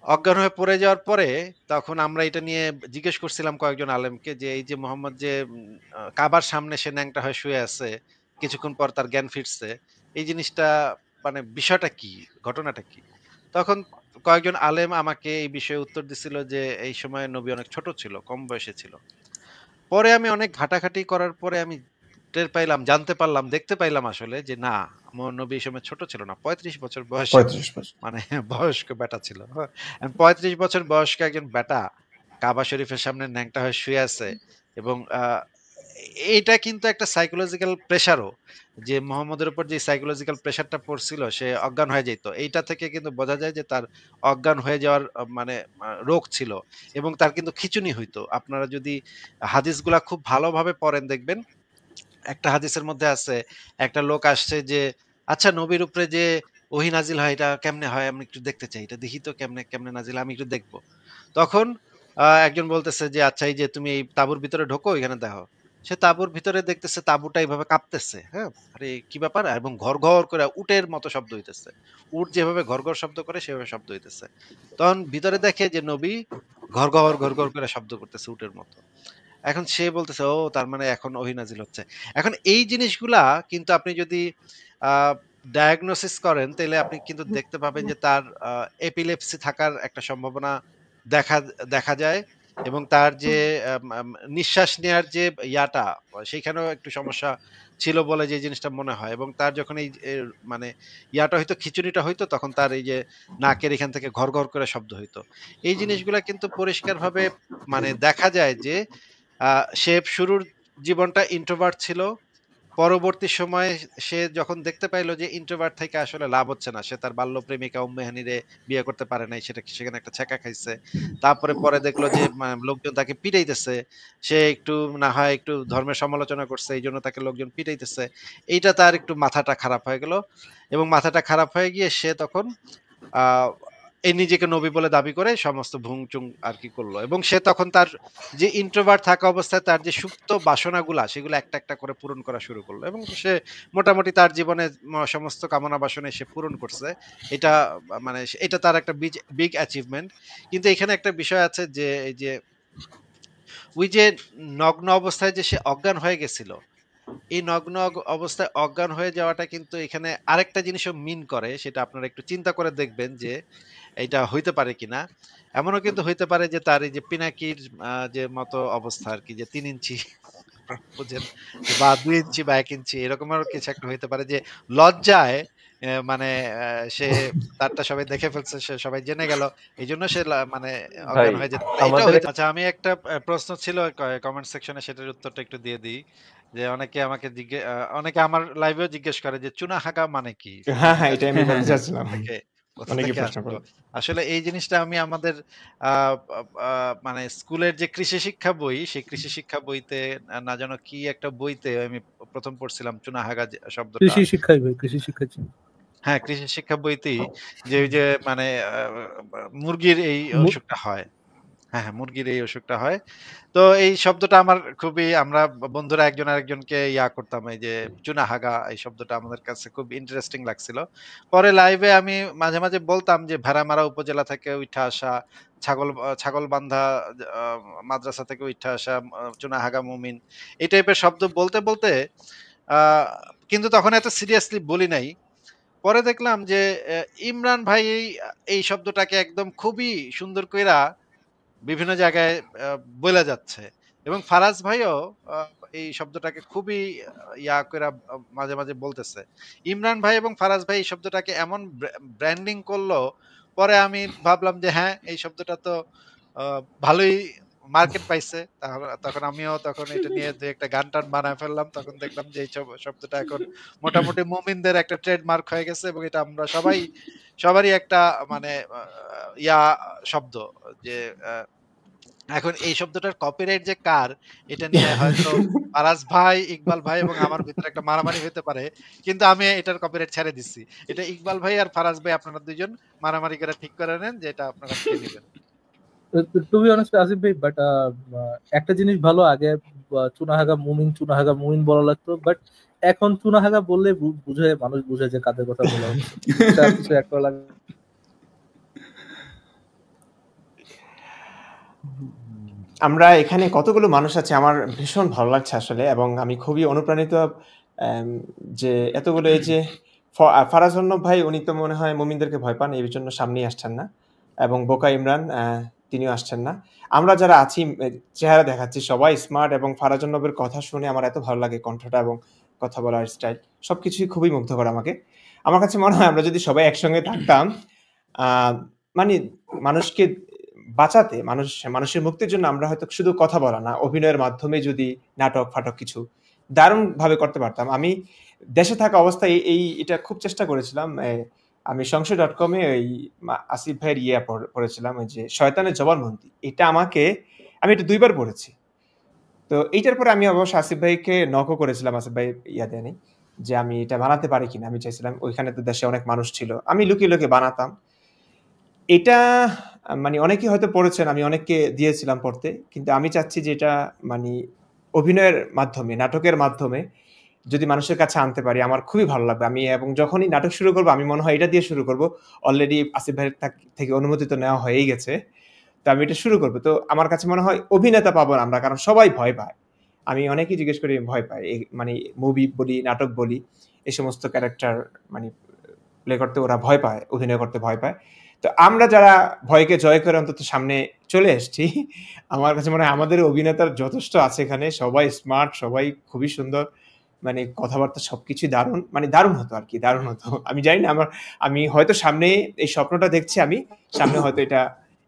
অজ্ঞান হয়ে পড়ে যাওয়ার পরে তখন আমরা এটা নিয়ে জিজ্ঞেস করছিলাম কয়েকজন আলেমকে যে এই যে মোহাম্মদ যে কাবার সামনে সে ন্যাংটা হয়ে শুয়ে আছে, কিছুক্ষণ পর তার জ্ঞান ফিরছে। এই জিনিসটা মানে বিষয়টা কি? ঘটনাটা কি? তখন কয়েকজন আলেম আমাকে এই বিষয়ে উত্তর দিছিল যে এই সময় নবী অনেক ছোট ছিল, কম বয়সে ছিল। পরে আমি অনেক ঘাটাঘাটি করার পরে আমি টের পাইলাম, জানতে পারলাম, দেখতে পাইলাম আসলে যে না, আমার নবী এই সময় ছোট ছিল না। ৩৫ বছর বয়সে ৩৫ বছর। মানে বয়স্ক ব্যাটা ছিল। হ্যাঁ? ৩৫ বছর বয়স্ক একজন ব্যাটা কাবা শরীফের সামনে ন্যাংটা হয়ে শুয়ে আছে এবং এটা কিন্তু একটা সাইকোলজিক্যাল প্রেশারও, যে মোহাম্মদের উপর যে সাইকোলজিক্যাল প্রেশারটা পড়ছিল সে অজ্ঞান হয়ে যেত। এইটা থেকে কিন্তু বোঝা যায় যে তার অজ্ঞান হয়ে যাওয়ার মানে রোগ ছিল এবং তার কিন্তু খিঁচুনি হইতো। আপনারা যদি হাদিসগুলা খুব ভালোভাবে পড়েন দেখবেন, একটা হাদিসের মধ্যে আছে একটা লোক আসছে যে, "আচ্ছা নবীর উপরে যে ওহী নাজিল হয় এটা কেমনে হয়? আমি একটু দেখতে চাই। এটা দেখি তো কেমনে নাজিল হয়? আমি একটু দেখব।" তখন একজন বলতেছে যে আচ্ছা এই যে তুমি এই তাঁবুর ভিতরে ঢোকো, এখানে দেখো। সে তাঁবুর ভিতরে দেখতেছে তাঁবুটা এইভাবে কাঁপতেছে, হ্যাঁ? আরে কি ব্যাপার? এবং ঘর করে উটের মতো শব্দ হইতেছে। উট যেভাবে ঘর শব্দ করে সেভাবে শব্দ হইতেছে। তখন ভিতরে দেখে যে নবী ঘর করে শব্দ করতেছে উটের মতো। এখন সে বলতেছে, ও তার মানে এখন ওহী নাজিল হচ্ছে। এখন এই জিনিসগুলা কিন্তু আপনি যদি ডায়াগনোসিস করেন তাহলে আপনি কিন্তু দেখতে পাবেন যে তার এপিলেপসি থাকার একটা সম্ভাবনা দেখা দেখা যায়, এবং তার যে নিঃশ্বাস নেয়ার যে ইয়াটা, সেইখানেও একটু সমস্যা ছিল বলে যে জিনিসটা মনে হয়। এবং তার যখন এই মানে ইয়াটা হইতো, খিঁচুনিটা হইতো, তখন তার এই যে নাকের এখান থেকে ঘর করে শব্দ হইতো। এই জিনিসগুলা কিন্তু পরিষ্কারভাবে মানে দেখা যায় যে সে শুরুর জীবনটা ইন্ট্রোভার্ট ছিল। পরবর্তী সময়ে সে যখন দেখতে পাইলো যে ইন্ট্রোভার্ট থেকে আসলে লাভ হচ্ছে না, সে তার বাল্য প্রেমিকা উম্মে হানিরে বিয়ে করতে পারে নাই, সেখানে একটা ছ্যাঁকা খাইছে। তারপরে পরে দেখলো যে লোকজন তাকে পিটাইতেছে। সে একটু না হয় একটু ধর্মের সমালোচনা করছে, এই জন্য তাকে লোকজন পিটাইতেছে। এইটা তার একটু মাথাটা খারাপ হয়ে গেল, এবং মাথাটা খারাপ হয়ে গিয়ে সে তখন আহ এই নিজেকে নবী বলে দাবি করে সমস্ত ভুংচুং আর কি করলো। এবং সে তখন তার যে ইন্ট্রোভার্ট থাকা অবস্থায় তার যে সুপ্ত বাসনাগুলা সেগুলো একটা একটা করে পূরণ করা শুরু করলো, এবং সে মোটামুটি তার জীবনে সমস্ত কামনা বাসনা সে পূরণ করছে। এটা মানে এটা তার একটা বিগ অ্যাচিভমেন্ট। কিন্তু এখানে একটা বিষয় আছে যে এই যে ওই যে নগ্ন অবস্থায় যে সে অজ্ঞান হয়ে গেছিল, এই নগ্ন অবস্থায় অজ্ঞান হয়ে যাওয়াটা কিন্তু এখানে আরেকটা জিনিসও মিন করে, সেটা আপনারা একটু চিন্তা করে দেখবেন যে এটা হইতে পারে কিনা। এমনও কিন্তু হইতে পারে যে তার এই যে পিনাকির যে মতো অবস্থা আর কি, যে 3 ইঞ্চি বুঝেন, বা 2 ইঞ্চি বা 1 ইঞ্চি এরকমের কিছু একটা হইতে পারে, যে লজ্জায় মানে সে তারটা সবাই দেখে ফেলছে, সে সবাই জেনে গেল, এই জন্য সে মানে ভাই অজ্ঞান হয়ে যেতে পারে। এটাও আমাদের হইতে। আচ্ছা, আমি একটা প্রশ্ন ছিল কমেন্ট সেকশনে, সেটার উত্তরটা একটু দিয়ে দিই। যে অনেকে আমাকে অনেকে আমার লাইভেও জিজ্ঞেস করে যে চুনা হাগা মানে কি, হ্যাঁ, হ্যাঁ, এটা এটাই আমি বলতে চাচ্ছিলাম। কোথা অনেকে থেকে প্রশ্ন আসলো? করে। আসলে এই জিনিসটা আমি আমাদের আহ, মানে স্কুলের যে কৃষি শিক্ষা বই, সেই কৃষি শিক্ষা বইতে না যেন কি একটা বইতে আমি প্রথম পড়ছিলাম চুনাহাগা শব্দটা। কৃষি শিক্ষাই ভাই, কৃষি শিক্ষাই ছিল। হ্যাঁ, কৃষি শিক্ষা বইতেই যে ওই যে মানে মুরগির এই মু- অসুখটা হয়। হ্যাঁ, হ্যাঁ, মুরগির এই অসুখটা হয়। তো এই শব্দটা আমার খুবই, আমরা বন্ধুরা একজন আরেকজনকে ইয়া করতাম, এই যে চুনাহাগা এই শব্দটা আমাদের কাছে খুব ইন্টারেস্টিং লাগছিল। পরে লাইভে আমি মাঝে মাঝে বলতাম যে ভেড়ামারা উপজেলা থেকে উঠা আসা, ছাগলবান্ধা আহ, মাদ্রাসা থেকে উঠা আসা চুনাহাগা মুমিন, এই টাইপের শব্দ বলতে বলতে আহ কিন্তু তখন এত সিরিয়াসলি বলি নাই। পরে দেখলাম যে ইমরান ভাই এই শব্দটাকে একদম খুবই সুন্দর কইরা বিভিন্ন জায়গায় বইলা যাচ্ছে, এবং ফারাজ ভাইও আহ, এই শব্দটাকে খুবই ইয়া করে মাঝে মাঝে বলতেছে। ইমরান ভাই এবং ফারাজ ভাই এই শব্দটাকে এমন ব্র্যান্ডিং করলো, পরে আমি ভাবলাম যে হ্যাঁ, এই শব্দটা তো ভালোই মার্কেট পাইছে। তখন আমিও তখন এটা নিয়ে যে একটা গান টান বানায় ফেললাম, তখন দেখলাম যে এই শব্দটা এখন মোটামুটি মুমিনদের একটা ট্রেডমার্ক হয়ে গেছে, এবং এটা আমরা সবারই একটা মানে ইয়া শব্দ, যে এখন এই শব্দটার কপিরাইট যে কার, এটা নিয়ে হয়তো ফারাজ ভাই, ইকবাল ভাই এবং আমার ভিতরে একটা মারামারি হতে পারে। কিন্তু আমি এটার কপিরাইট ছেড়ে দিচ্ছি। এটা ইকবাল ভাই আর ফারাজ ভাই আপনারা দুইজন মারামারি করে ঠিক করে নেন যে এটা আপনারা কে নিবেন। টু বি অনেস্ট আসিফ ভাই, বাট একটা জিনিস ভালো, আগে চুনাহাগা মুমিন বলা লাগতো, বাট এখন চুনাহাগা বললে বুঝে, মানুষ বুঝে যে কাদের কথা বলা হচ্ছে। এটা কিছু এক করা লাগে। আমরা এখানে কতগুলো মানুষ আছে, আমার ভীষণ ভালো লাগছে আসলে, এবং আমি খুবই অনুপ্রাণিত যে এতগুলো, এই যে ফারাজ অর্ণব ভাই, উনি তো মনে হয় মুমিনদেরকে ভয় পান, এই জন্য সামনেই আসছেন না, এবং বোকা ইমরান তিনিও আসছেন না। আমরা যারা আছি চেহারা দেখাচ্ছি সবাই স্মার্ট, এবং ফারাজ অর্ণবের কথা শুনে আমার এত ভালো লাগে, কণ্ঠটা এবং কথা বলার স্টাইল সবকিছুই খুবই মুগ্ধ করে আমাকে। আমার কাছে মনে হয় আমরা যদি সবাই একসঙ্গে থাকতাম, মানে মানুষকে বাঁচাতে, মানুষের মুক্তির জন্য আমরা হয়তো শুধু কথা বলা না, অভিনয়ের মাধ্যমে যদি নাটক ফাটক কিছু দারুণভাবে করতে পারতাম। আমি দেশে থাকা অবস্থায় এটা খুব চেষ্টা করেছিলাম। আমি সংশয়.com-এ ওই আসিফ ভাইয়ের পড়েছিলাম, ওই যে শয়তানের জবানবন্দি, এটা আমি এটা 2 বার পড়েছি। তো এইটার পরে আমি অবশ্য আসিফ ভাইকে নকও করেছিলাম, আসিফ ভাই দেয়নি যে আমি এটা বানাতে পারি কিনা। আমি চাইছিলাম, ওইখানে তো দেশে অনেক মানুষ ছিল, আমি লুকিয়ে লুকিয়ে বানাতাম। এটা মানে অনেকেই হয়তো পড়েছেন, আমি অনেককে দিয়েছিলাম পড়তে, কিন্তু আমি চাচ্ছি যে এটা মানে অভিনয়ের মাধ্যমে, নাটকের মাধ্যমে যদি মানুষের কাছে আনতে পারি আমার খুবই ভালো লাগবে। আমি এবং যখনই নাটক শুরু করব আমি মনে হয় এটা দিয়ে শুরু করব। অলরেডি আসিফ ভাইয়ের থেকে অনুমতি তো নেওয়া হয়েই গেছে, তো আমি এটা শুরু করব। তো আমার কাছে মনে হয় অভিনেতা পাবো না আমরা, কারণ সবাই ভয় পায়। আমি অনেকেই জিজ্ঞেস করি ভয় পায়, মানে মুভি বলি, নাটক বলি, এই সমস্ত ক্যারেক্টার মানে প্লে করতে ওরা ভয় পায়, অভিনয় করতে ভয় পায়। তো আমরা যারা ভয়কে জয় করে অন্তত সামনে চলে এসেছি, আমার কাছে মনে হয় আমাদের অভিনেতার যথেষ্ট আছে এখানে, সবাই স্মার্ট, সবাই খুবই সুন্দর, মানে কথাবার্তা সবকিছু দারুণ, মানে দারুণ হতো আর কি, দারুণ হতো। আমি জানি না, আমি হয়তো সামনে এই স্বপ্নটা দেখছি, আমি সামনে হয়তো এটা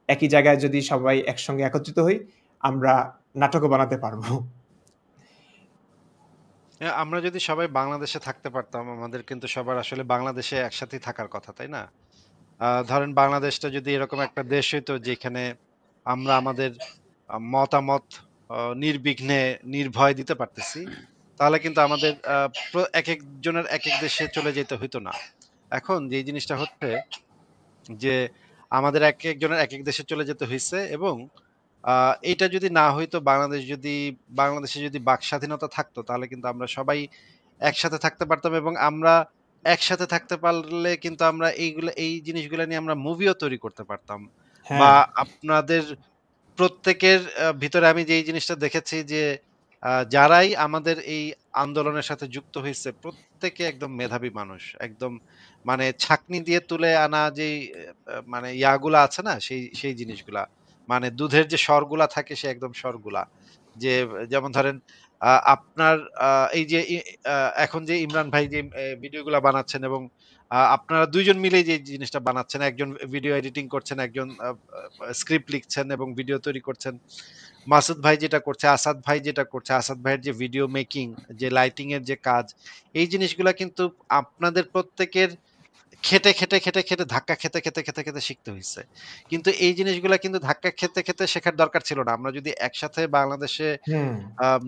একই জায়গায় যদি সবাই একসঙ্গে একত্রিত হই আমরা নাটকও বানাতে পারবো। আমরা যদি সবাই বাংলাদেশে থাকতে পারতাম, আমাদের কিন্তু সবার আসলে বাংলাদেশে একসাথে থাকার কথা, তাই না? ধরেন বাংলাদেশটা যদি এরকম একটা দেশ হইতো যেখানে আমরা আমাদের মতামত নির্বিঘ্নে নির্ভয় দিতে পারতেছি, তাহলে কিন্তু আমাদের এক একজনের এক এক দেশে চলে যেতে হইতো না। এখন যে জিনিসটা হচ্ছে যে আমাদের এক একজনের এক এক দেশে চলে যেতে হয়েছে, এবং এটা যদি না হইতো, বাংলাদেশে যদি বাক স্বাধীনতা থাকতো, তাহলে কিন্তু আমরা সবাই একসাথে থাকতে পারতাম, এবং আমরা একসাথে থাকতে পারলে কিন্তু আমরা এই জিনিসগুলো নিয়ে আমরা মুভিও তৈরি করতে পারতাম। বা হ্যাঁ, আপনাদের প্রত্যেকের ভিতরে আমি যে এই জিনিসটা দেখেছি যে যারাই আমাদের এই আন্দোলনের সাথে যুক্ত হয়েছে প্রত্যেকে একদম মেধাবী মানুষ, একদম মানে ছাঁকনি দিয়ে তুলে আনা যে মানে ইয়াগুলা আছে না, সেই সেই জিনিসগুলা, মানে দুধের যে স্বরগুলা থাকে সে একদম স্বরগুলা, যে যেমন ধরেন আপনার এই যে এখন যে ইমরান ভাই যে ভিডিওগুলা বানাচ্ছেন, এবং আপনারা দুইজন মিলে যে জিনিসটা বানাচ্ছেন, একজন ভিডিও এডিটিং করছেন, একজন স্ক্রিপ্ট লিখছেন এবং ভিডিও তৈরি করছেন, মাসুদ ভাই যেটা করছে, আসাদ ভাই যেটা করছে, আসাদ ভাইয়ের যে ভিডিও মেকিং, যে লাইটিং এর যে কাজ, এই জিনিসগুলা কিন্তু আপনাদের প্রত্যেকের খেটে খেটে খেটে খেটে ধাক্কা খেতে খেতে খেতে খেতে শিখতে হয়েছে। কিন্তু এই জিনিসগুলা কিন্তু ধাক্কা খেতে খেতে শেখার দরকার ছিল না। আমরা যদি একসাথে বাংলাদেশে হুম,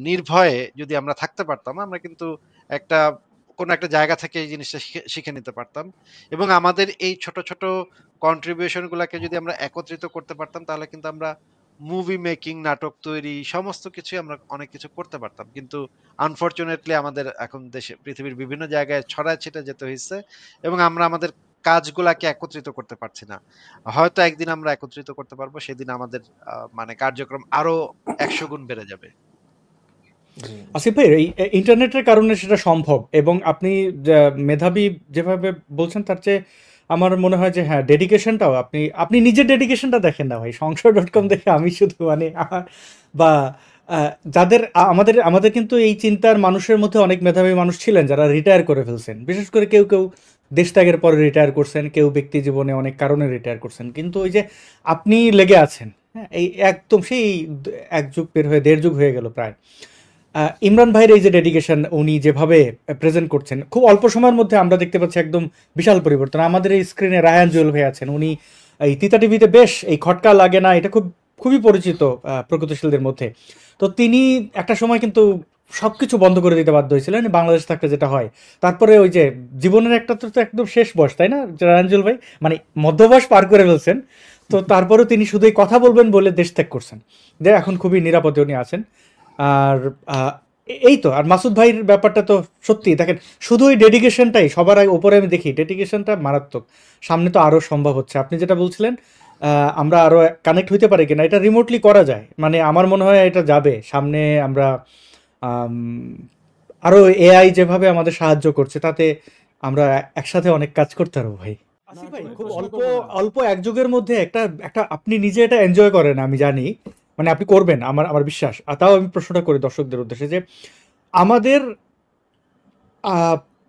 নির্ভয়ে যদি আমরা থাকতে পারতাম, আমরা কিন্তু একটা কোনো একটা জায়গা থেকে এই জিনিসটা শিখে নিতে পারতাম, এবং আমাদের এই ছোট ছোট কন্ট্রিবিউশন গুলাকে যদি আমরা একত্রিত করতে পারতাম, তাহলে কিন্তু আমরা মুভি মেকিং, নাটক তৈরি, সমস্ত কিছুই আমরা অনেক কিছু করতে পারতাম। কিন্তু আনফরচুনেটলি আমাদের এখন দেশে পৃথিবীর বিভিন্ন জায়গায় ছড়ায় ছিটে যেতে হয়েছে, এবং আমরা আমাদের কাজগুলাকে একত্রিত করতে পারছি না। হয়তো একদিন আমরা একত্রিত করতে পারবো, সেদিন আমাদের মানে কার্যক্রম আরো ১০০ গুণ বেড়ে যাবে। জি। আসিফ ভাই, এই ইন্টারনেটের কারণে সেটা সম্ভব, এবং আপনি মেধাবী যেভাবে বলছেন তার চেয়ে আমার মনে হয় যে হ্যাঁ, ডেডিকেশনটাও আপনি আপনি নিজের ডেডিকেশনটা দেখেন না ভাই, সংশয়.com দেখে আমি শুধু মানে বা যাদের আমাদের আমাদের কিন্তু এই চিন্তার মানুষের মধ্যে অনেক মেধাবী মানুষ ছিলেন যারা রিটায়ার করে ফেলছেন, বিশেষ করে কেউ কেউ দেশ ত্যাগের পরে রিটায়ার করছেন, কেউ ব্যক্তি জীবনে অনেক কারণে রিটায়ার করছেন, কিন্তু ওই যে আপনি লেগে আছেন, হ্যাঁ, এই একদম সেই এক যুগ পের হয়ে ১.৫ যুগ হয়ে গেল প্রায়। ইমরান ভাইয়ের এই যে ডেডিকেশন, উনি যেভাবে প্রেজেন্ট করছেন খুব অল্প সময়ের মধ্যে আমরা দেখতে পাচ্ছি একদম বিশাল পরিবর্তন। আমাদের এই স্ক্রিনে রায়ান জুয়েল ভাই আছেন, উনি এই তিতা টিভিতে বেশ এই খটকা লাগে না এটা খুবই পরিচিত প্রগতিশীলদের মধ্যে। তো তিনি একটা সময় কিন্তু সবকিছু বন্ধ করে দিতে বাধ্য হয়েছিলেন বাংলাদেশ থাকলে যেটা হয়। তারপরে ওই যে জীবনের একটা তো একদম শেষ বয়স, তাই না রায়ান জুয়েল ভাই, মানে মধ্যবয়স পার করে ফেলছেন, তো তারপরেও তিনি শুধুই কথা বলবেন বলে দেশ ত্যাগ করছেন, যে এখন খুবই নিরাপদে উনি আছেন। আর এই তো, আর মাসুদ ভাইয়ের ব্যাপারটা তো সত্যি দেখেন, শুধু ওই ডেডিকেশনটাই সবার আগে ওপরে আমি দেখি, ডেডিকেশনটা মারাত্মক। সামনে তো আরও সম্ভব হচ্ছে, আপনি যেটা বলছিলেন আমরা আরও কানেক্ট হইতে পারি কিনা, এটা রিমোটলি করা যায়, মানে আমার মনে হয় এটা যাবে সামনে। আমরা আরও এআই যেভাবে আমাদের সাহায্য করছে, তাতে আমরা একসাথে অনেক কাজ করতে পারবো ভাই। আসিফ ভাই, খুব অল্প অল্প এক যুগের মধ্যে একটা একটা আপনি নিজে এটা এনজয় করেন আমি জানি, মানে আপনি করবেন আমার আমার বিশ্বাস। আর তাও আমি প্রশ্নটা করি দর্শকদের উদ্দেশ্যে, যে আমাদের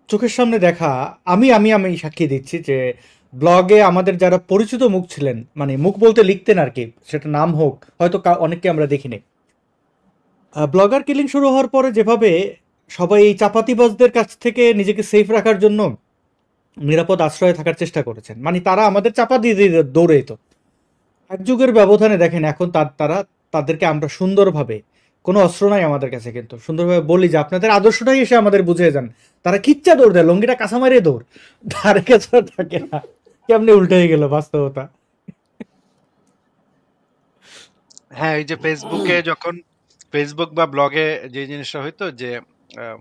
চোখের সামনে দেখা, আমি আমি আমি সাক্ষী দিচ্ছি যে ব্লগে আমাদের যারা পরিচিত মুখ ছিলেন, মানে মুখ বলতে লিখতেন আর কি, সেটা নাম হোক হয়তো অনেককে আমরা দেখিনি, ব্লগার কিলিং শুরু হওয়ার পরে যেভাবে সবাই এই চাপাতিবাজদের কাছ থেকে নিজেকে সেফ রাখার জন্য নিরাপদ আশ্রয়ে থাকার চেষ্টা করেছেন, মানে তারা আমাদের চাপা দিয়ে দিয়ে দৌড়ে যেত। এক যুগের ব্যবধানে দেখেন এখন তারা তাদেরকে আমরা সুন্দরভাবে, কোনো অস্ত্র নাই আমাদের কাছে, কিন্তু সুন্দরভাবে বলি যে আপনাদের আদর্শটাই এসে আমাদের বুঝিয়ে যান, তারা কিচ্ছা দৌড় দেয়, লঙ্গিটা কাঁচা মারিয়ে দৌড়, ধারে কাছে থাকে না। কেমনি উল্টে হয়ে গেল বাস্তবতা। হ্যাঁ, এই যে ফেসবুকে যখন ফেসবুক বা ব্লগে যে জিনিসটা হইতো যে আম,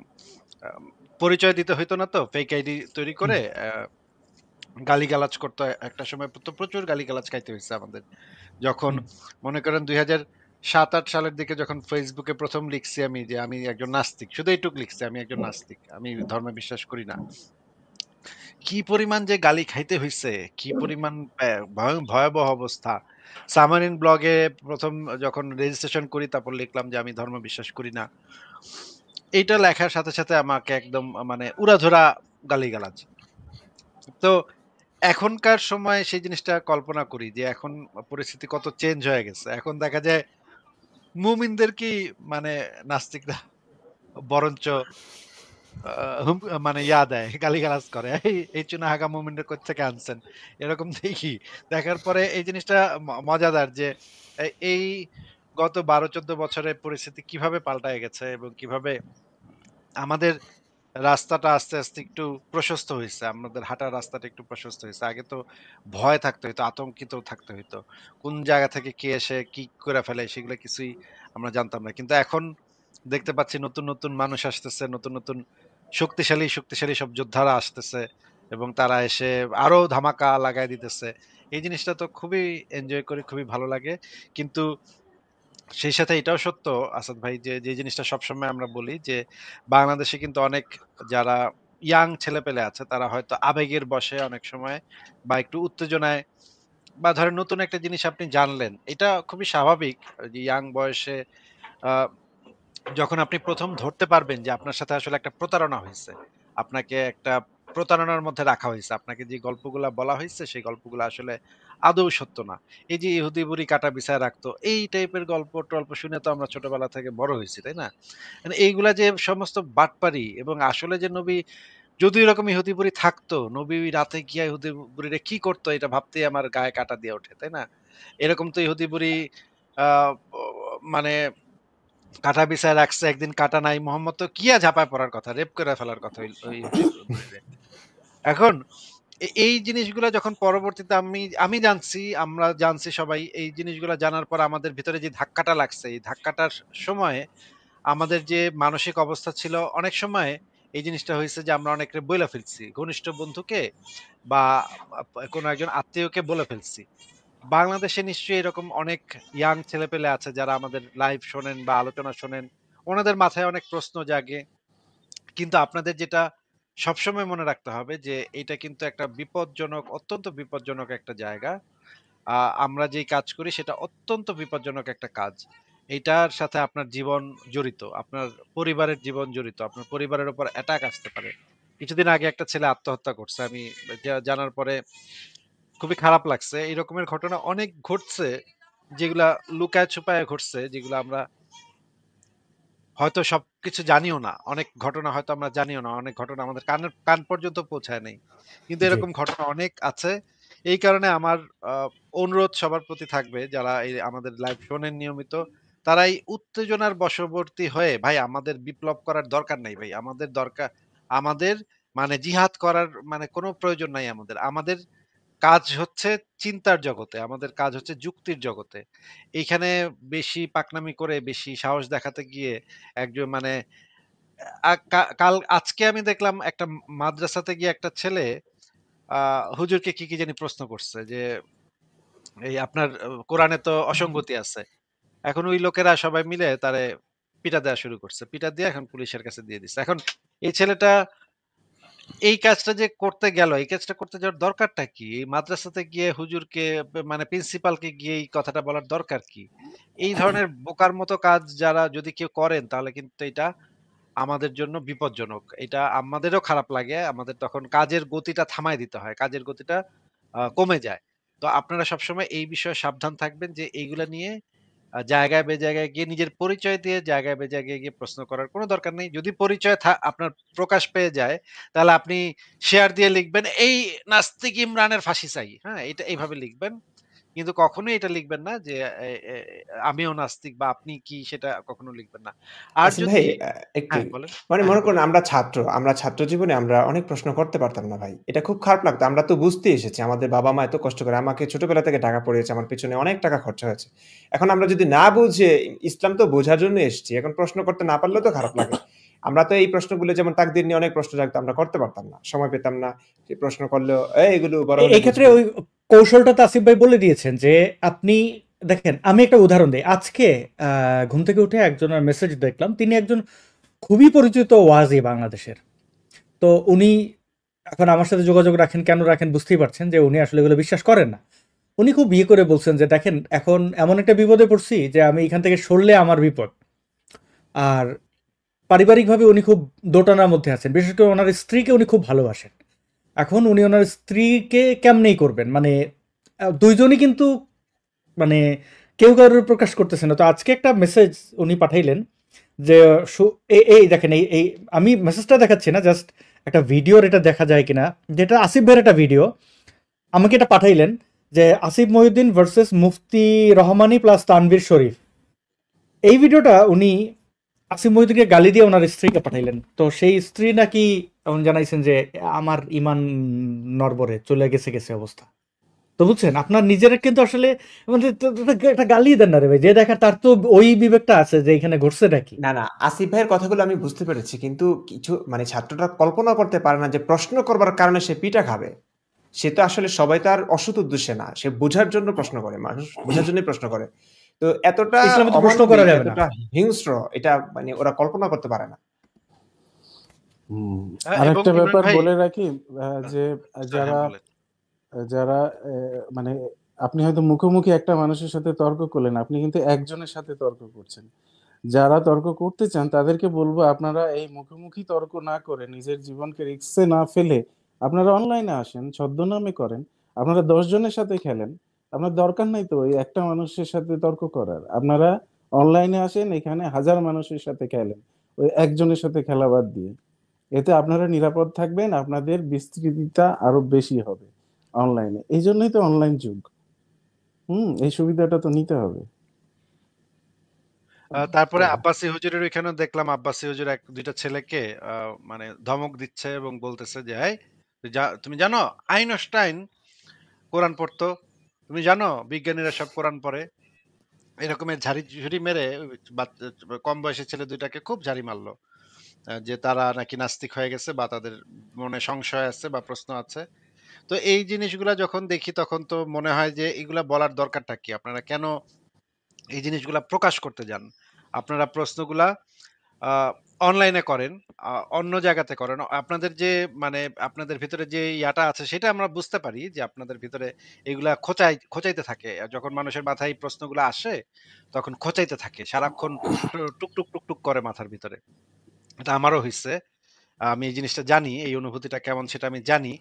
আম, পরিচয় দিতে হইতো না, তো ফেক আইডি তৈরি হুম, করে গালিগালাজ করতো। একটা সময় তো প্রচুর গালিগালাজ খাইতে হয়েছে আমাদের, যখন হুম, মনে করেন 2007-8 সালের দিকে যখন ফেসবুকে প্রথম লিখছি আমি যে আমি একজন নাস্তিক, শুধু এইটুক লিখছি আমি একজন নাস্তিক, আমি ধর্মে বিশ্বাস করি না। কি পরিমাণ যে গালি খাইতে হইছে, কি পরিমাণ ভয়াবহ অবস্থা। সামারিন ব্লগে প্রথম যখন রেজিস্ট্রেশন করি তারপর লিখলাম যে আমি ধর্ম বিশ্বাস করি না। এইটা লেখার সাথে সাথে আমাকে একদম মানে উড়াধুরা গালিগালাজ। তো এখনকার সময় সেই জিনিসটা কল্পনা করি যে এখন পরিস্থিতি কত চেঞ্জ হয়ে গেছে। এখন দেখা যায় মুমিনদের কি মানে নাস্তিকরা বরঞ্চ আ মানে দেয়, গালিগালাজ করে। এই চুনাহাগা মুমিনরা কোত্থেকে আনছেন? এরকম দেখি। দেখার পরে এই জিনিসটা মজাদার যে এই গত ১২-১৪ বছরে পরিস্থিতি কিভাবে পাল্টায় গেছে এবং কিভাবে আমাদের রাস্তাটা আস্তে, আস্তে একটু প্রশস্ত হইছে। আমাদের হাঁটার রাস্তাটা একটু প্রশস্ত হইছে। আগে তো ভয় থাকতে হইতো, আতঙ্কিত থাকতে হইতো। কোন জায়গা থেকে কে এসে কি করে ফেলে সেগুলো কিছুই আমরা জানতাম না। কিন্তু এখন দেখতে পাচ্ছি নতুন, নতুন মানুষ আসতেছে, নতুন, নতুন শক্তিশালী, শক্তিশালী সব যোদ্ধারা আসতেছে এবং তারা এসে আরো ধামাকা লাগায় দিতেছে। এই জিনিসটা তো খুবই এনজয় করি, খুবই ভালো লাগে। কিন্তু সেই সাথে এটাও সত্য আসাদ ভাই যে, যে জিনিসটা সবসময় আমরা বলি যে, বাংলাদেশে কিন্তু অনেক যারা ইয়াং ছেলেপেলে আছে তারা হয়তো আবেগের বশে অনেক সময় বা একটু উত্তেজনায় বা ধরেন নতুন একটা জিনিস আপনি জানলেন। এটা খুবই স্বাভাবিক যে ইয়াং বয়সে আ যখন আপনি ১ম ধরতে পারবেন যে আপনার সাথে আসলে একটা প্রতারণা হইছে। আপনাকে একটা প্রতারণার মধ্যে রাখা হইছে। আপনাকে যে গল্পগুলা বলা হইছে সেই গল্পগুলা আসলে আদৌ সত্য না। এই যে ইহুদি বুড়ি কাটা বিছায় রাখতো, এই টাইপের গল্প-টল্প শুনে তো আমরা ছোটবেলা থেকে বড় হইছি, তাই না? মানে এইগুলা যে সমস্ত বাটপারি এবং আসলে যে নবী যদি এরকম ইহুদি বুড়ি থাকতো, নবী রাতে গিয়া ইহুদি বুড়িরে কি করতো এটা ভাবতেই আমার গায়ে কাঁটা দিয়ে ওঠে, তাই না? এরকম তো ইহুদি বুড়ি আ ও মানে কাঁটা বিছায় রাখছে, একদিন কাঁটা নাই। মোহাম্মদ তো কিয়া ঝাঁপায় পড়ার কথা, রেপ করে ফেলার কথা ওই ওই ইহুদি বুড়িরে। এখন এই জিনিসগুলা যখন পরবর্তীতে আমি আমি জানছি, আমরা জানছি সবাই, এই জিনিসগুলা জানার পর আমাদের ভিতরে যে ধাক্কাটা লাগছে, এই ধাক্কাটার সময়ে আমাদের যে মানসিক অবস্থা ছিল, অনেক সময় এই জিনিসটা হইছে যে আমরা অনেকরে বইলা ফেলছি। ঘনিষ্ঠ বন্ধুকে বা কোনো একজন আত্মীয়কে বলে ফেলছি। বাংলাদেশে নিশ্চয়ই এরকম অনেক ইয়াং ছেলেপেলে আছে যারা আমাদের লাইভ শোনেন বা আলোচনা শোনেন। ওনাদের মাথায় অনেক প্রশ্ন জাগে। কিন্তু আপনাদের যেটা সবসময় মনে রাখতে হবে যে এটা কিন্তু একটা বিপজ্জনক, অত্যন্ত বিপজ্জনক একটা জায়গা। আমরা যেই কাজ করি সেটা অত্যন্ত বিপজ্জনক একটা কাজ। এইটার সাথে আপনার জীবন জড়িত, আপনার পরিবারের জীবন জড়িত, আপনার পরিবারের উপর অ্যাটাক আসতে পারে। কিছুদিন আগে একটা ছেলে আত্মহত্যা করছে। আমি জানার পরে খুবই খারাপ লাগছে। এই রকমের ঘটনা অনেক ঘটছে, যেগুলা লুকায় ছুপায় ঘটছে, যেগুলা আমরা হয়তো সবকিছু জানিও না। অনেক ঘটনা হয়তো আমরা জানিও না। অনেক ঘটনা আমাদের কান পর্যন্ত পৌঁছায় নাই। কিন্তু জি, এরকম ঘটনা অনেক আছে। এই কারণে আমার আ অনুরোধ সবার প্রতি থাকবে যারা এই আমাদের লাইভ শোনেন নিয়মিত, তারা এই উত্তেজনার বশবর্তী হয়ে ভাই আমাদের বিপ্লব করার দরকার নাই ভাই। আমাদের মানে জিহাদ করার মানে কোনো প্রয়োজন নাই আমাদের। আমাদের কাজ হচ্ছে চিন্তার জগতে। আমাদের কাজ হচ্ছে যুক্তির জগতে। এইখানে বেশি পাকনামি করে, বেশি সাহস দেখাতে গিয়ে একজন মানে আজকে আমি দেখলাম একটা মাদ্রাসাতে গিয়ে একটা ছেলে আ হুজুরকে কি জানি প্রশ্ন করছে যে, এই আপনার কোরআনে তো অসঙ্গতি আছে। এখন ওই লোকেরা সবাই মিলে তারে পিটা দেয়া শুরু করছে। পিটা দিয়ে এখন পুলিশের কাছে দিয়ে দিছে। এখন এই ছেলেটা এই কাজটা যে করতে গেল, এই কাজটা করতে যাওয়ার দরকারটা কি? এই মাদ্রাসাতে গিয়ে হুজুরকে মানে প্রিন্সিপালকে গিয়ে এই কথাটা বলার দরকার কি? এই ধরনের বোকার মতো কাজ যারা যদি কেউ করেন তাহলে কিন্তু এটা আমাদের জন্য বিপজ্জনক। এটা আমাদেরও খারাপ লাগে। আমাদের তখন কাজের গতিটা থামায় দিতে হয়। কাজের গতিটা কমে যায়। তো আপনারা সবসময় এই বিষয়ে সাবধান থাকবেন যে এইগুলা নিয়ে জায়গায় বেজায়গায় গিয়ে নিজের পরিচয় দিয়ে জায়গায় বেজায়গায় গিয়ে প্রশ্ন করার কোনো দরকার নেই। যদি পরিচয় আপনার প্রকাশ পেয়ে যায়, তাহলে আপনি শেয়ার দিয়ে লিখবেন, "এই নাস্তিক ইমরানের ফাঁসি চাই।" হ্যাঁ? এটা এইভাবে লিখবেন। কিন্তু কখনোই এটা লিখবেন না যে আমিও নাস্তিক বা আপনি কি, সেটা কখনো লিখবেন না। আর আসিফ যদি ভাই একটু হ্যাঁ বলেন। মানে হ্যাঁ মনে হ্যাঁ করুন বলেন। আমরা ছাত্র জীবনে আমরা অনেক প্রশ্ন করতে পারতাম না ভাই। এটা খুব খারাপ লাগতো। আমরা তো বুঝতে এসেছি। আমাদের বাবা-মা এত কষ্ট করে আমাকে ছোটবেলা থেকে ঢাকা পড়িয়েছে। আমার পেছনে অনেক টাকা খরচা হয়েছে। এখন আমরা যদি না বুঝে ইসলাম তো বোঝার জন্য এসেছি। এখন প্রশ্ন করতে না পারলেও তো খারাপ লাগে। আমরা তো এই প্রশ্নগুলো যেমন তাকদীর নিয়ে অনেক প্রশ্ন জাগতো আমরা করতে পারতাম না। সময় পেতাম না। সেই প্রশ্ন করলেও এগুলো বড় হলে এই ক্ষেত্রে বুঝবি। ওই কৌশলটা তো আসিফ ভাই বলে দিয়েছেন যে আপনি দেখেন, আমি একটা উদাহরণ দিই। আজকে ঘুম থেকে উঠে একজনের মেসেজ দেখলাম, তিনি একজন খুবই পরিচিত ওয়াজি বাংলাদেশের। তো উনি এখন আমার সাথে যোগাযোগ রাখেন, কেন রাখেন বুঝতেই পারছেন যে উনি আসলে এগুলো বিশ্বাস করেন না। উনি খুব বিয়ে করে বলছেন যে দেখেন, এখন এমন একটা বিপদে পড়ছি যে আমি এখান থেকে সরলে আমার বিপদ। আর পারিবারিকভাবে উনি খুব দোটানার মধ্যে আছেন, বিশেষ করে ওনার স্ত্রীকে উনি খুব ভালোবাসেন। এখন উনি ওনার স্ত্রীকে কেমনেই করবেন, মানে দুইজনই কিন্তু মানে কেউ কারোর প্রকাশ করতেছে না। তো আজকে একটা মেসেজ উনি পাঠাইলেন যে এই দেখেন, এই আমি মেসেজটা দেখাচ্ছি না, জাস্ট একটা ভিডিওর এটা দেখা যায় কিনা, যেটা আসিফ ভাইয়ের একটা ভিডিও আমাকে এটা পাঠাইলেন যে আসিফ মহিউদ্দিন ভার্সেস মুফতি রহমানি প্লাস তানভীর শরীফ। এই ভিডিওটা উনি আসিফ মহিউদ্দিনকে গালি দিয়ে ওনার স্ত্রীকে পাঠাইলেন। তো সেই স্ত্রী নাকি এমন জানাইছেন যে আমার ইমান নরবরে চলে গেছে গেছে অবস্থা। তো বুঝছেন, আপনার নিজের কিন্তু আসলে মানে একটা গালি দেন না রে ভাই, যে দেখা তার তো ওই বিবেকটা আছে যে এখানে ঘটছে নাকি। না, আসিফ ভাইয়ের কথাগুলো আমি বুঝতে পেরেছি। কিন্তু কিছু মানে ছাত্ররা কল্পনা করতে পারে না যে প্রশ্ন করবার কারণে সে পিটা খাবে। সে তো আসলে সবাই তার অসৎ উদ্দেশ্যে না। সে বোঝার জন্য প্রশ্ন করে। মানুষ বোঝার জন্যই প্রশ্ন করে। তো এতটা ইসলামে তো প্রশ্ন করা অমানবিক, যাবে না। এতটা হিংস্র এটা মানে ওরা কল্পনা করতে পারে না। হুম। হ্যাঁ, এবং আরেকটা ইমরান ব্যাপার ভাই বলে রাখি, যে হ্যাঁ হ্যাঁ যারা বলেন। যারা মানে আপনি হয়তো মুখোমুখি একটা মানুষের সাথে তর্ক করলেন, আপনি কিন্তু একজনের সাথে তর্ক করছেন। যারা তর্ক করতে চান তাদেরকে বলবো, আপনারা এই মুখোমুখি তর্ক না করে নিজের জীবনকে রিস্কে না ফেলে আপনারা অনলাইনে আসেন, ছদ্মনামে করেন, আপনারা 10 জনের সাথে খেলেন। আপনার দরকার নাই তো ওই একটা মানুষের সাথে তর্ক করার। আপনারা অনলাইনে আসেন, এখানে হাজার মানুষের সাথে খেলেন, ওই একজনের সাথে খেলা বাদ দিয়ে। এতে আপনারা নিরাপদ থাকবেন, আপনাদের বিস্তৃতিটা আরো বেশি হবে অনলাইনে। এই জন্যই তো অনলাইন যুগ। এই সুবিধাটা তো নিতে হবে। তারপরে তো আব্বাসী হুজুরের ওইখানে দেখলাম আব্বাসী হুজুর এক দুইটা ছেলেকে মানে ধমক দিচ্ছে এবং বলতেছে যে এই তুমি জানো আইনস্টাইন কোরআন পড়তো, তুমি জানো বিজ্ঞানীরা সব কোরআন পড়ে। এরকমের ঝাড়ি ঝুড়ি মেরে ওই কম বয়সী ছেলে দুইটাকে খুব ঝাড়ি মারলো, যে তারা নাকি নাস্তিক হয়ে গেছে বা তাদের মনে সংশয় আছে বা প্রশ্ন আছে। তো এই জিনিসগুলা যখন দেখি তখন তো মনে হয় যে এগুলা বলার দরকারটা কি? আপনারা কেন এই জিনিসগুলা প্রকাশ করতে যান? আপনারা প্রশ্নগুলা আ অনলাইনে করেন, অন্য জায়গাতে করেন। আপনাদের যে মানে আপনাদের ভিতরে যে ইয়াটা আছে সেটা আমরা বুঝতে পারি যে আপনাদের ভিতরে এগুলা খোঁচাইতে থাকে। যখন মানুষের মাথায় এই প্রশ্নগুলা আসে তখন খোঁচাইতে থাকে। সারাক্ষণ টুক, টুক, টুক, টুক করে মাথার ভিতরে। এটা আমারও হইছে। আমি এই জিনিসটা জানি, এই অনুভূতিটা কেমন সেটা আমি জানি।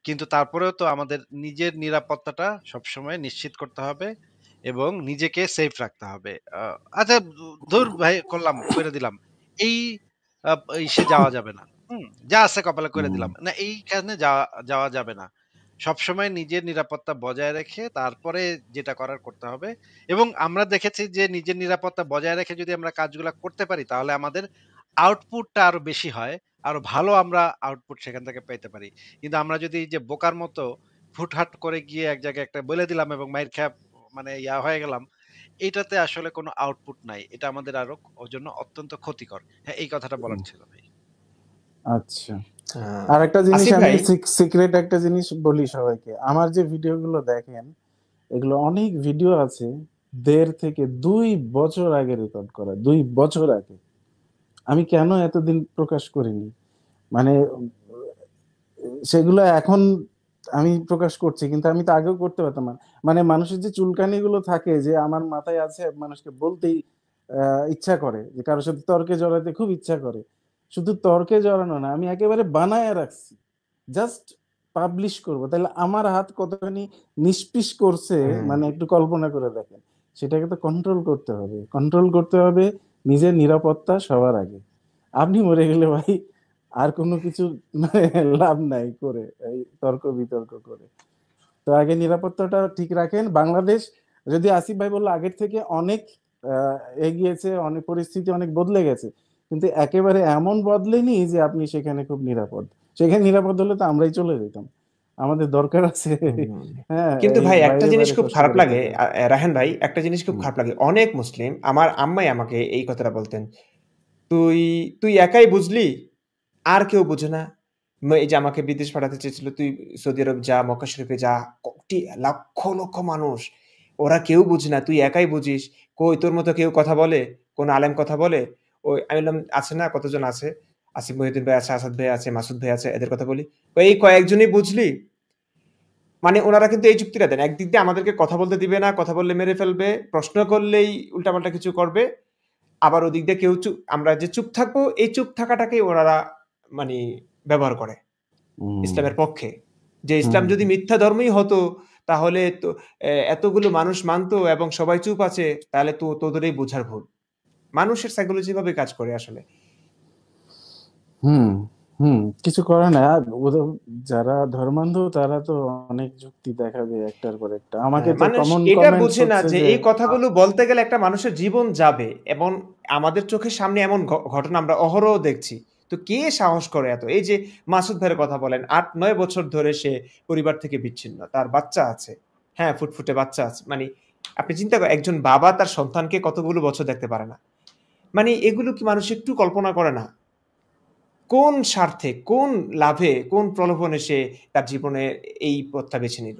কিন্তু তারপরেও তো আমাদের নিজের নিরাপত্তাটা সবসময় নিশ্চিত করতে হবে এবং নিজেকে সেফ রাখতে হবে। আচ্ছা, ধুর ভাই করলাম, কইরা দিলাম। এই ইসে যাওয়া যাবে না। যা আছে কপালে কইরা হুম। দিলাম। না, এইখানে যাওয়া যাওয়া যাবে না। সবসময় নিজের নিরাপত্তা বজায় রেখে তারপরে যেটা করার করতে হবে। এবং আমরা দেখেছি যে নিজের নিরাপত্তা বজায় রেখে যদি আমরা কাজগুলা করতে পারি তাহলে আমাদের আউটপুটটা আরো বেশি হয়। আরো ভালো আমরা আউটপুট সেখান থেকে পেতে পারি। কিন্তু আমরা যদি এই যে বোকার মতো হুটহাট করে গিয়ে এক জায়গায় একটা বলে দিলাম এবং মাইর খেয়ে মানে ইয়া হয়ে গেলাম, এটাতে আসলে কোনো আউটপুট নাই। এটা আমাদের আরো ওর জন্য অত্যন্ত ক্ষতিকর। হ্যাঁ, এই কথাটা বলার ছিল ভাই। আচ্ছা, আ আর একটা জিনিস আসিফ আমি ভাই সিক্রেট একটা জিনিস বলি সবাইকে। আমার যে ভিডিওগুলো দেখেন, এগুলো অনেক ভিডিও আছে 1.5 থেকে 2 বছর আগে রেকর্ড করা, 2 বছর আগে। আমি কেন এতদিন প্রকাশ করিনি? মানে সেগুলো এখন আমি প্রকাশ করছি, কিন্তু আমি তো আগেও করতে পারতাম না। মানে মানুষের যে চুলকানিগুলো থাকে, যে আমার মাথায় আছে, মানুষকে বলতেই ইচ্ছা করে, যে কারোর সাথে তর্কে জড়াতে খুব ইচ্ছা করে। শুধু তর্কে জড়ানো না, আমি একেবারে বানায়া রাখছি। জাস্ট পাবলিশ করব। তাহলে আমার হাত কতখানি নিষ্পিস করছে, হুম। মানে একটু কল্পনা করে দেখেন। সেটাকে তো কন্ট্রোল করতে হবে। কন্ট্রোল করতে হবে নিজের নিরাপত্তা সবার আগে। আপনি মরে গেলে ভাই আর কোনো কিছু মানে লাভ নাই করে এই তর্ক বিতর্ক করে। তো তো আগে নিরাপত্তাটা ঠিক রাখেন। বাংলাদেশ, যদি আসিফ ভাই বললো আগের থেকে অনেক এগিয়েছে, অনেক পরিস্থিতি অনেক বদলে গেছে, কিন্তু একেবারে এমন বদলেনি যে আপনি সেখানে খুব নিরাপদ। সেখানে নিরাপদ হলে তো আমরাই চলে যেতাম। আমাদের দরকার আছে হ্যাঁ কিন্তু এই ভাই একটা বাইরে জিনিস বাইরে খুব কষ্ট খারাপ করে লাগে, থাকা। রাহেন ভাই, একটা জিনিস খুব হুম। খারাপ লাগে, অনেক মুসলিম, আমার আম্মাই আমাকে এই কথাটা বলতেন, তুই তুই একাই বুঝলি, আর কেউ বুঝে না। এই যে আমাকে বিদেশ পাঠাতে চেয়েছিল, তুই সৌদি আরব যা, মক্কা শরীফে যা, কোটি লক্ষ লক্ষ মানুষ, ওরা কেউ বুঝে না, তুই একাই বুঝিস। কই তোর মতো কেউ কথা বলে? কোন আলেম কথা বলে? ওই আমি বললাম, আছে না, কতজন আছে, আসিফ মহিউদ্দিন ভাই আছে, আসাদ ভাই আছে, মাসুদ ভাই আছে, এদের কথা বলি। কই এই কয়েকজনই বুঝলি? মানে ওনারা কিন্তু এই যুক্তিটা দেন, একদিক দিয়ে আমাদেরকে কথা বলতে দিবে না, কথা বললে মেরে ফেলবে, প্রশ্ন করলেই উল্টাপাল্টা কিছু করবে, আবার ওদিক দিয়ে কেউ চুপ, আমরা যে চুপ থাকবো, এই চুপ থাকাটাকেই ওনারা মানে ব্যবহার করে হুম ইসলামের পক্ষে। যে হুম ইসলাম যদি মিথ্যা ধর্মই হতো, তাহলে তো এতগুলো মানুষ মানতো এবং সবাই চুপ আছে, তাহলে তো তোদেরই বোঝার ভুল। মানুষের সাইকোলজি ভাবে কাজ করে আসলে। হুম হুম কিছু করে না। আর যারা ধর্মান্ধ তারা তো অনেক যুক্তি দেখাবে একটার পর একটা। আমাকে তো মানুষ কমন এটা কমেন্টস বুঝে না হচ্ছে যে যে এই কথাগুলো বলতে গেলে একটা মানুষের জীবন যাবে, এবং আমাদের চোখের সামনে এমন ঘটনা আমরা অহরহ দেখছি। তো কে সাহস করে এত? এই যে মাসুদ ভাইয়ের কথা বলেন, ৮-৯ বছর ধরে সে পরিবার থেকে বিচ্ছিন্ন, তার বাচ্চা আছে, হ্যাঁ ফুটফুটে বাচ্চা আছে। মানে আপনি চিন্তা করেন, একজন বাবা তার সন্তানকে কতগুলো বছর দেখতে পারে না। মানে এগুলো কি মানুষ একটু কল্পনা করে না? কোন স্বার্থে, কোন লাভে, কোন প্রলোভনে সে তার জীবনে এই পথটা বেছে নিল?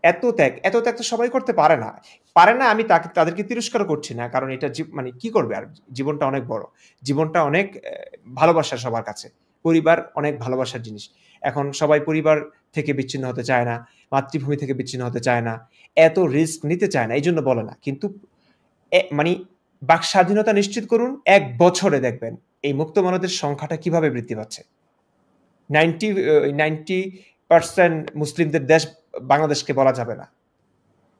এত ত্যাগ তো সবাই করতে পারে না। পারে না, আমি তাদেরকে তিরস্কার করছি না। কারণ এটা মানে কি করবে আর? জীবনটা অনেক বড়। জীবনটা অনেক ভালোবাসার সবার কাছে। পরিবার অনেক ভালোবাসার জিনিস। এখন সবাই পরিবার থেকে বিচ্ছিন্ন হতে চায় না, মাতৃভূমি থেকে বিচ্ছিন্ন হতে চায় না, এত রিস্ক নিতে চায় না। এইজন্য বলে না। কিন্তু মানে বাক স্বাধীনতা নিশ্চিত করুন, ১ বছরে দেখবেন এই মুক্ত মানুষদের সংখ্যাটা কিভাবে বৃদ্ধি পাচ্ছে। 90% মুসলিমদের দেশ বাংলাদেশকে বলা যাবে না।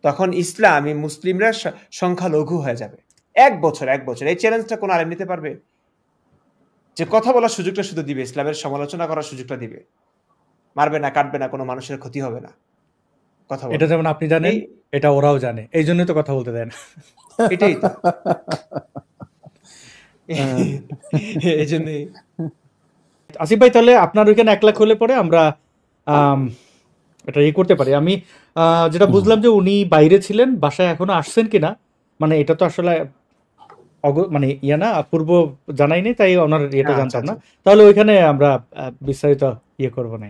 তখন ইসলামী মুসলিমরা সংখ্যালঘু হয়ে যাবে। ১ বছর, ১ বছর। এই চ্যালেঞ্জটা কোন আলেম নিতে পারবে? যে কথা বলার সুযোগটা শুধু দিবে, ইসলামের সমালোচনা করার সুযোগটা দিবে। মারবে না, কাটবে না, কোনো মানুষের ক্ষতি হবে না। কথা এটা বলবে। যেমন আপনি জানেন, এই এটা ওরাও জানে, এই জন্যই তো কথা বলতে দেন। এটাই তো। হ্যাঁ। এজন্যই। আসিফ ভাই, তাহলে আপনার ওইখানে ১ লাখ হলে পরে আমরা এটা করতে পারি। আমি যেটা বুঝলাম যে উনি বাইরে ছিলেন, বাসায় এখনো আসছেন কিনা, মানে এটা তো আসলে মানে না পূর্ব জানাই নেই, তাই ওনার এটা আচ্ছা, জানতাম না। আচ্ছা। তাহলে ওইখানে আমরা বিস্তারিত করবো না।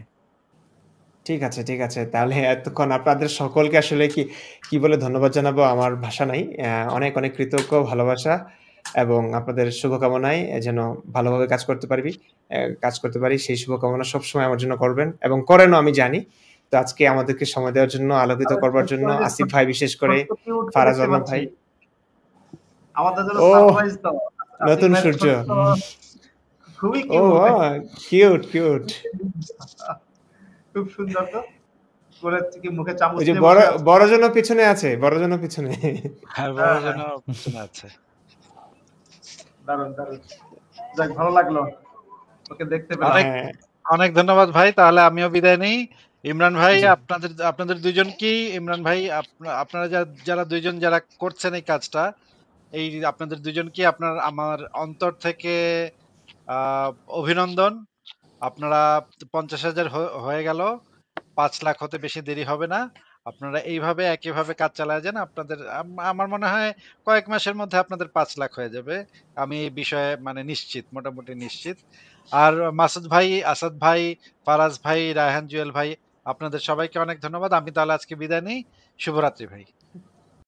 ঠিক আছে, ঠিক আছে। তাহলে এতক্ষণ আপনাদের সকলকে আসলে কি বলে ধন্যবাদ জানাবো, আমার ভাষা নাই। অনেক, অনেক কৃতজ্ঞ, ভালোবাসা এবং আপনাদের শুভকামনায় যেন ভালোভাবে কাজ করতে পারি, সেই শুভকামনা সবসময় আমার জন্য করবেন এবং করেনও আমি জানি। তো আজকে আমাদেরকে সময় দেওয়ার জন্য, আলোকিত করবার জন্য আসিফ ভাই, বিশেষ করে ছোট্ট কিউটকে ফারাজ দেখতে আহমদ পাচ্ছি। ভাই। আমাদের জন্য ওহ! সারপ্রাইজ তো। আসিফ নতুন ভাইয়ের সূর্য। ছোট্ট, খুবই ও কিউট। Cute, cute. খুব সুন্দর তো। করে কি মুখে চামচ ওই যে নিয়ে বসে আছে। বড়জনও পিছনে আছে, বড়জনও পিছনে। হ্যাঁ, বড় হ্যাঁ, জন হ্যাঁ। পিছনে আছে। দারুণ, দারুণ। যাক, ভালো লাগলো। ওকে দেখতে পেলাম। অনেক হ্যাঁ। অনেক ধন্যবাদ ভাই। তাহলে আমিও বিদায় নেই। ইমরান ভাই, আপনাদের ২ জনকেই, ইমরান ভাই, আপনারা যারা ২ জন যারা করছেন এই কাজটা, এই আপনাদের ২ জনকেই আমার অন্তর থেকে আ অভিনন্দন। আপনারা ৫০,০০০ হয়ে গেল। ৫ লাখ হতে বেশি দেরি হবে না। আপনারা এইভাবে একইভাবে কাজ চালায় যান। আপনাদের আমার মনে হয় কয়েক মাসের মধ্যে আপনাদের ৫ লাখ হয়ে যাবে। আমি এই বিষয়ে মানে নিশ্চিত, মোটামুটি নিশ্চিত। আর মাসুদ ভাই, আসাদ ভাই, ফারাজ ভাই, রায়হান, জুয়েল ভাই, আপনাদের সবাইকে অনেক ধন্যবাদ। আমি তাহলে আজকে বিদায় নেই। শুভরাত্রি ভাই।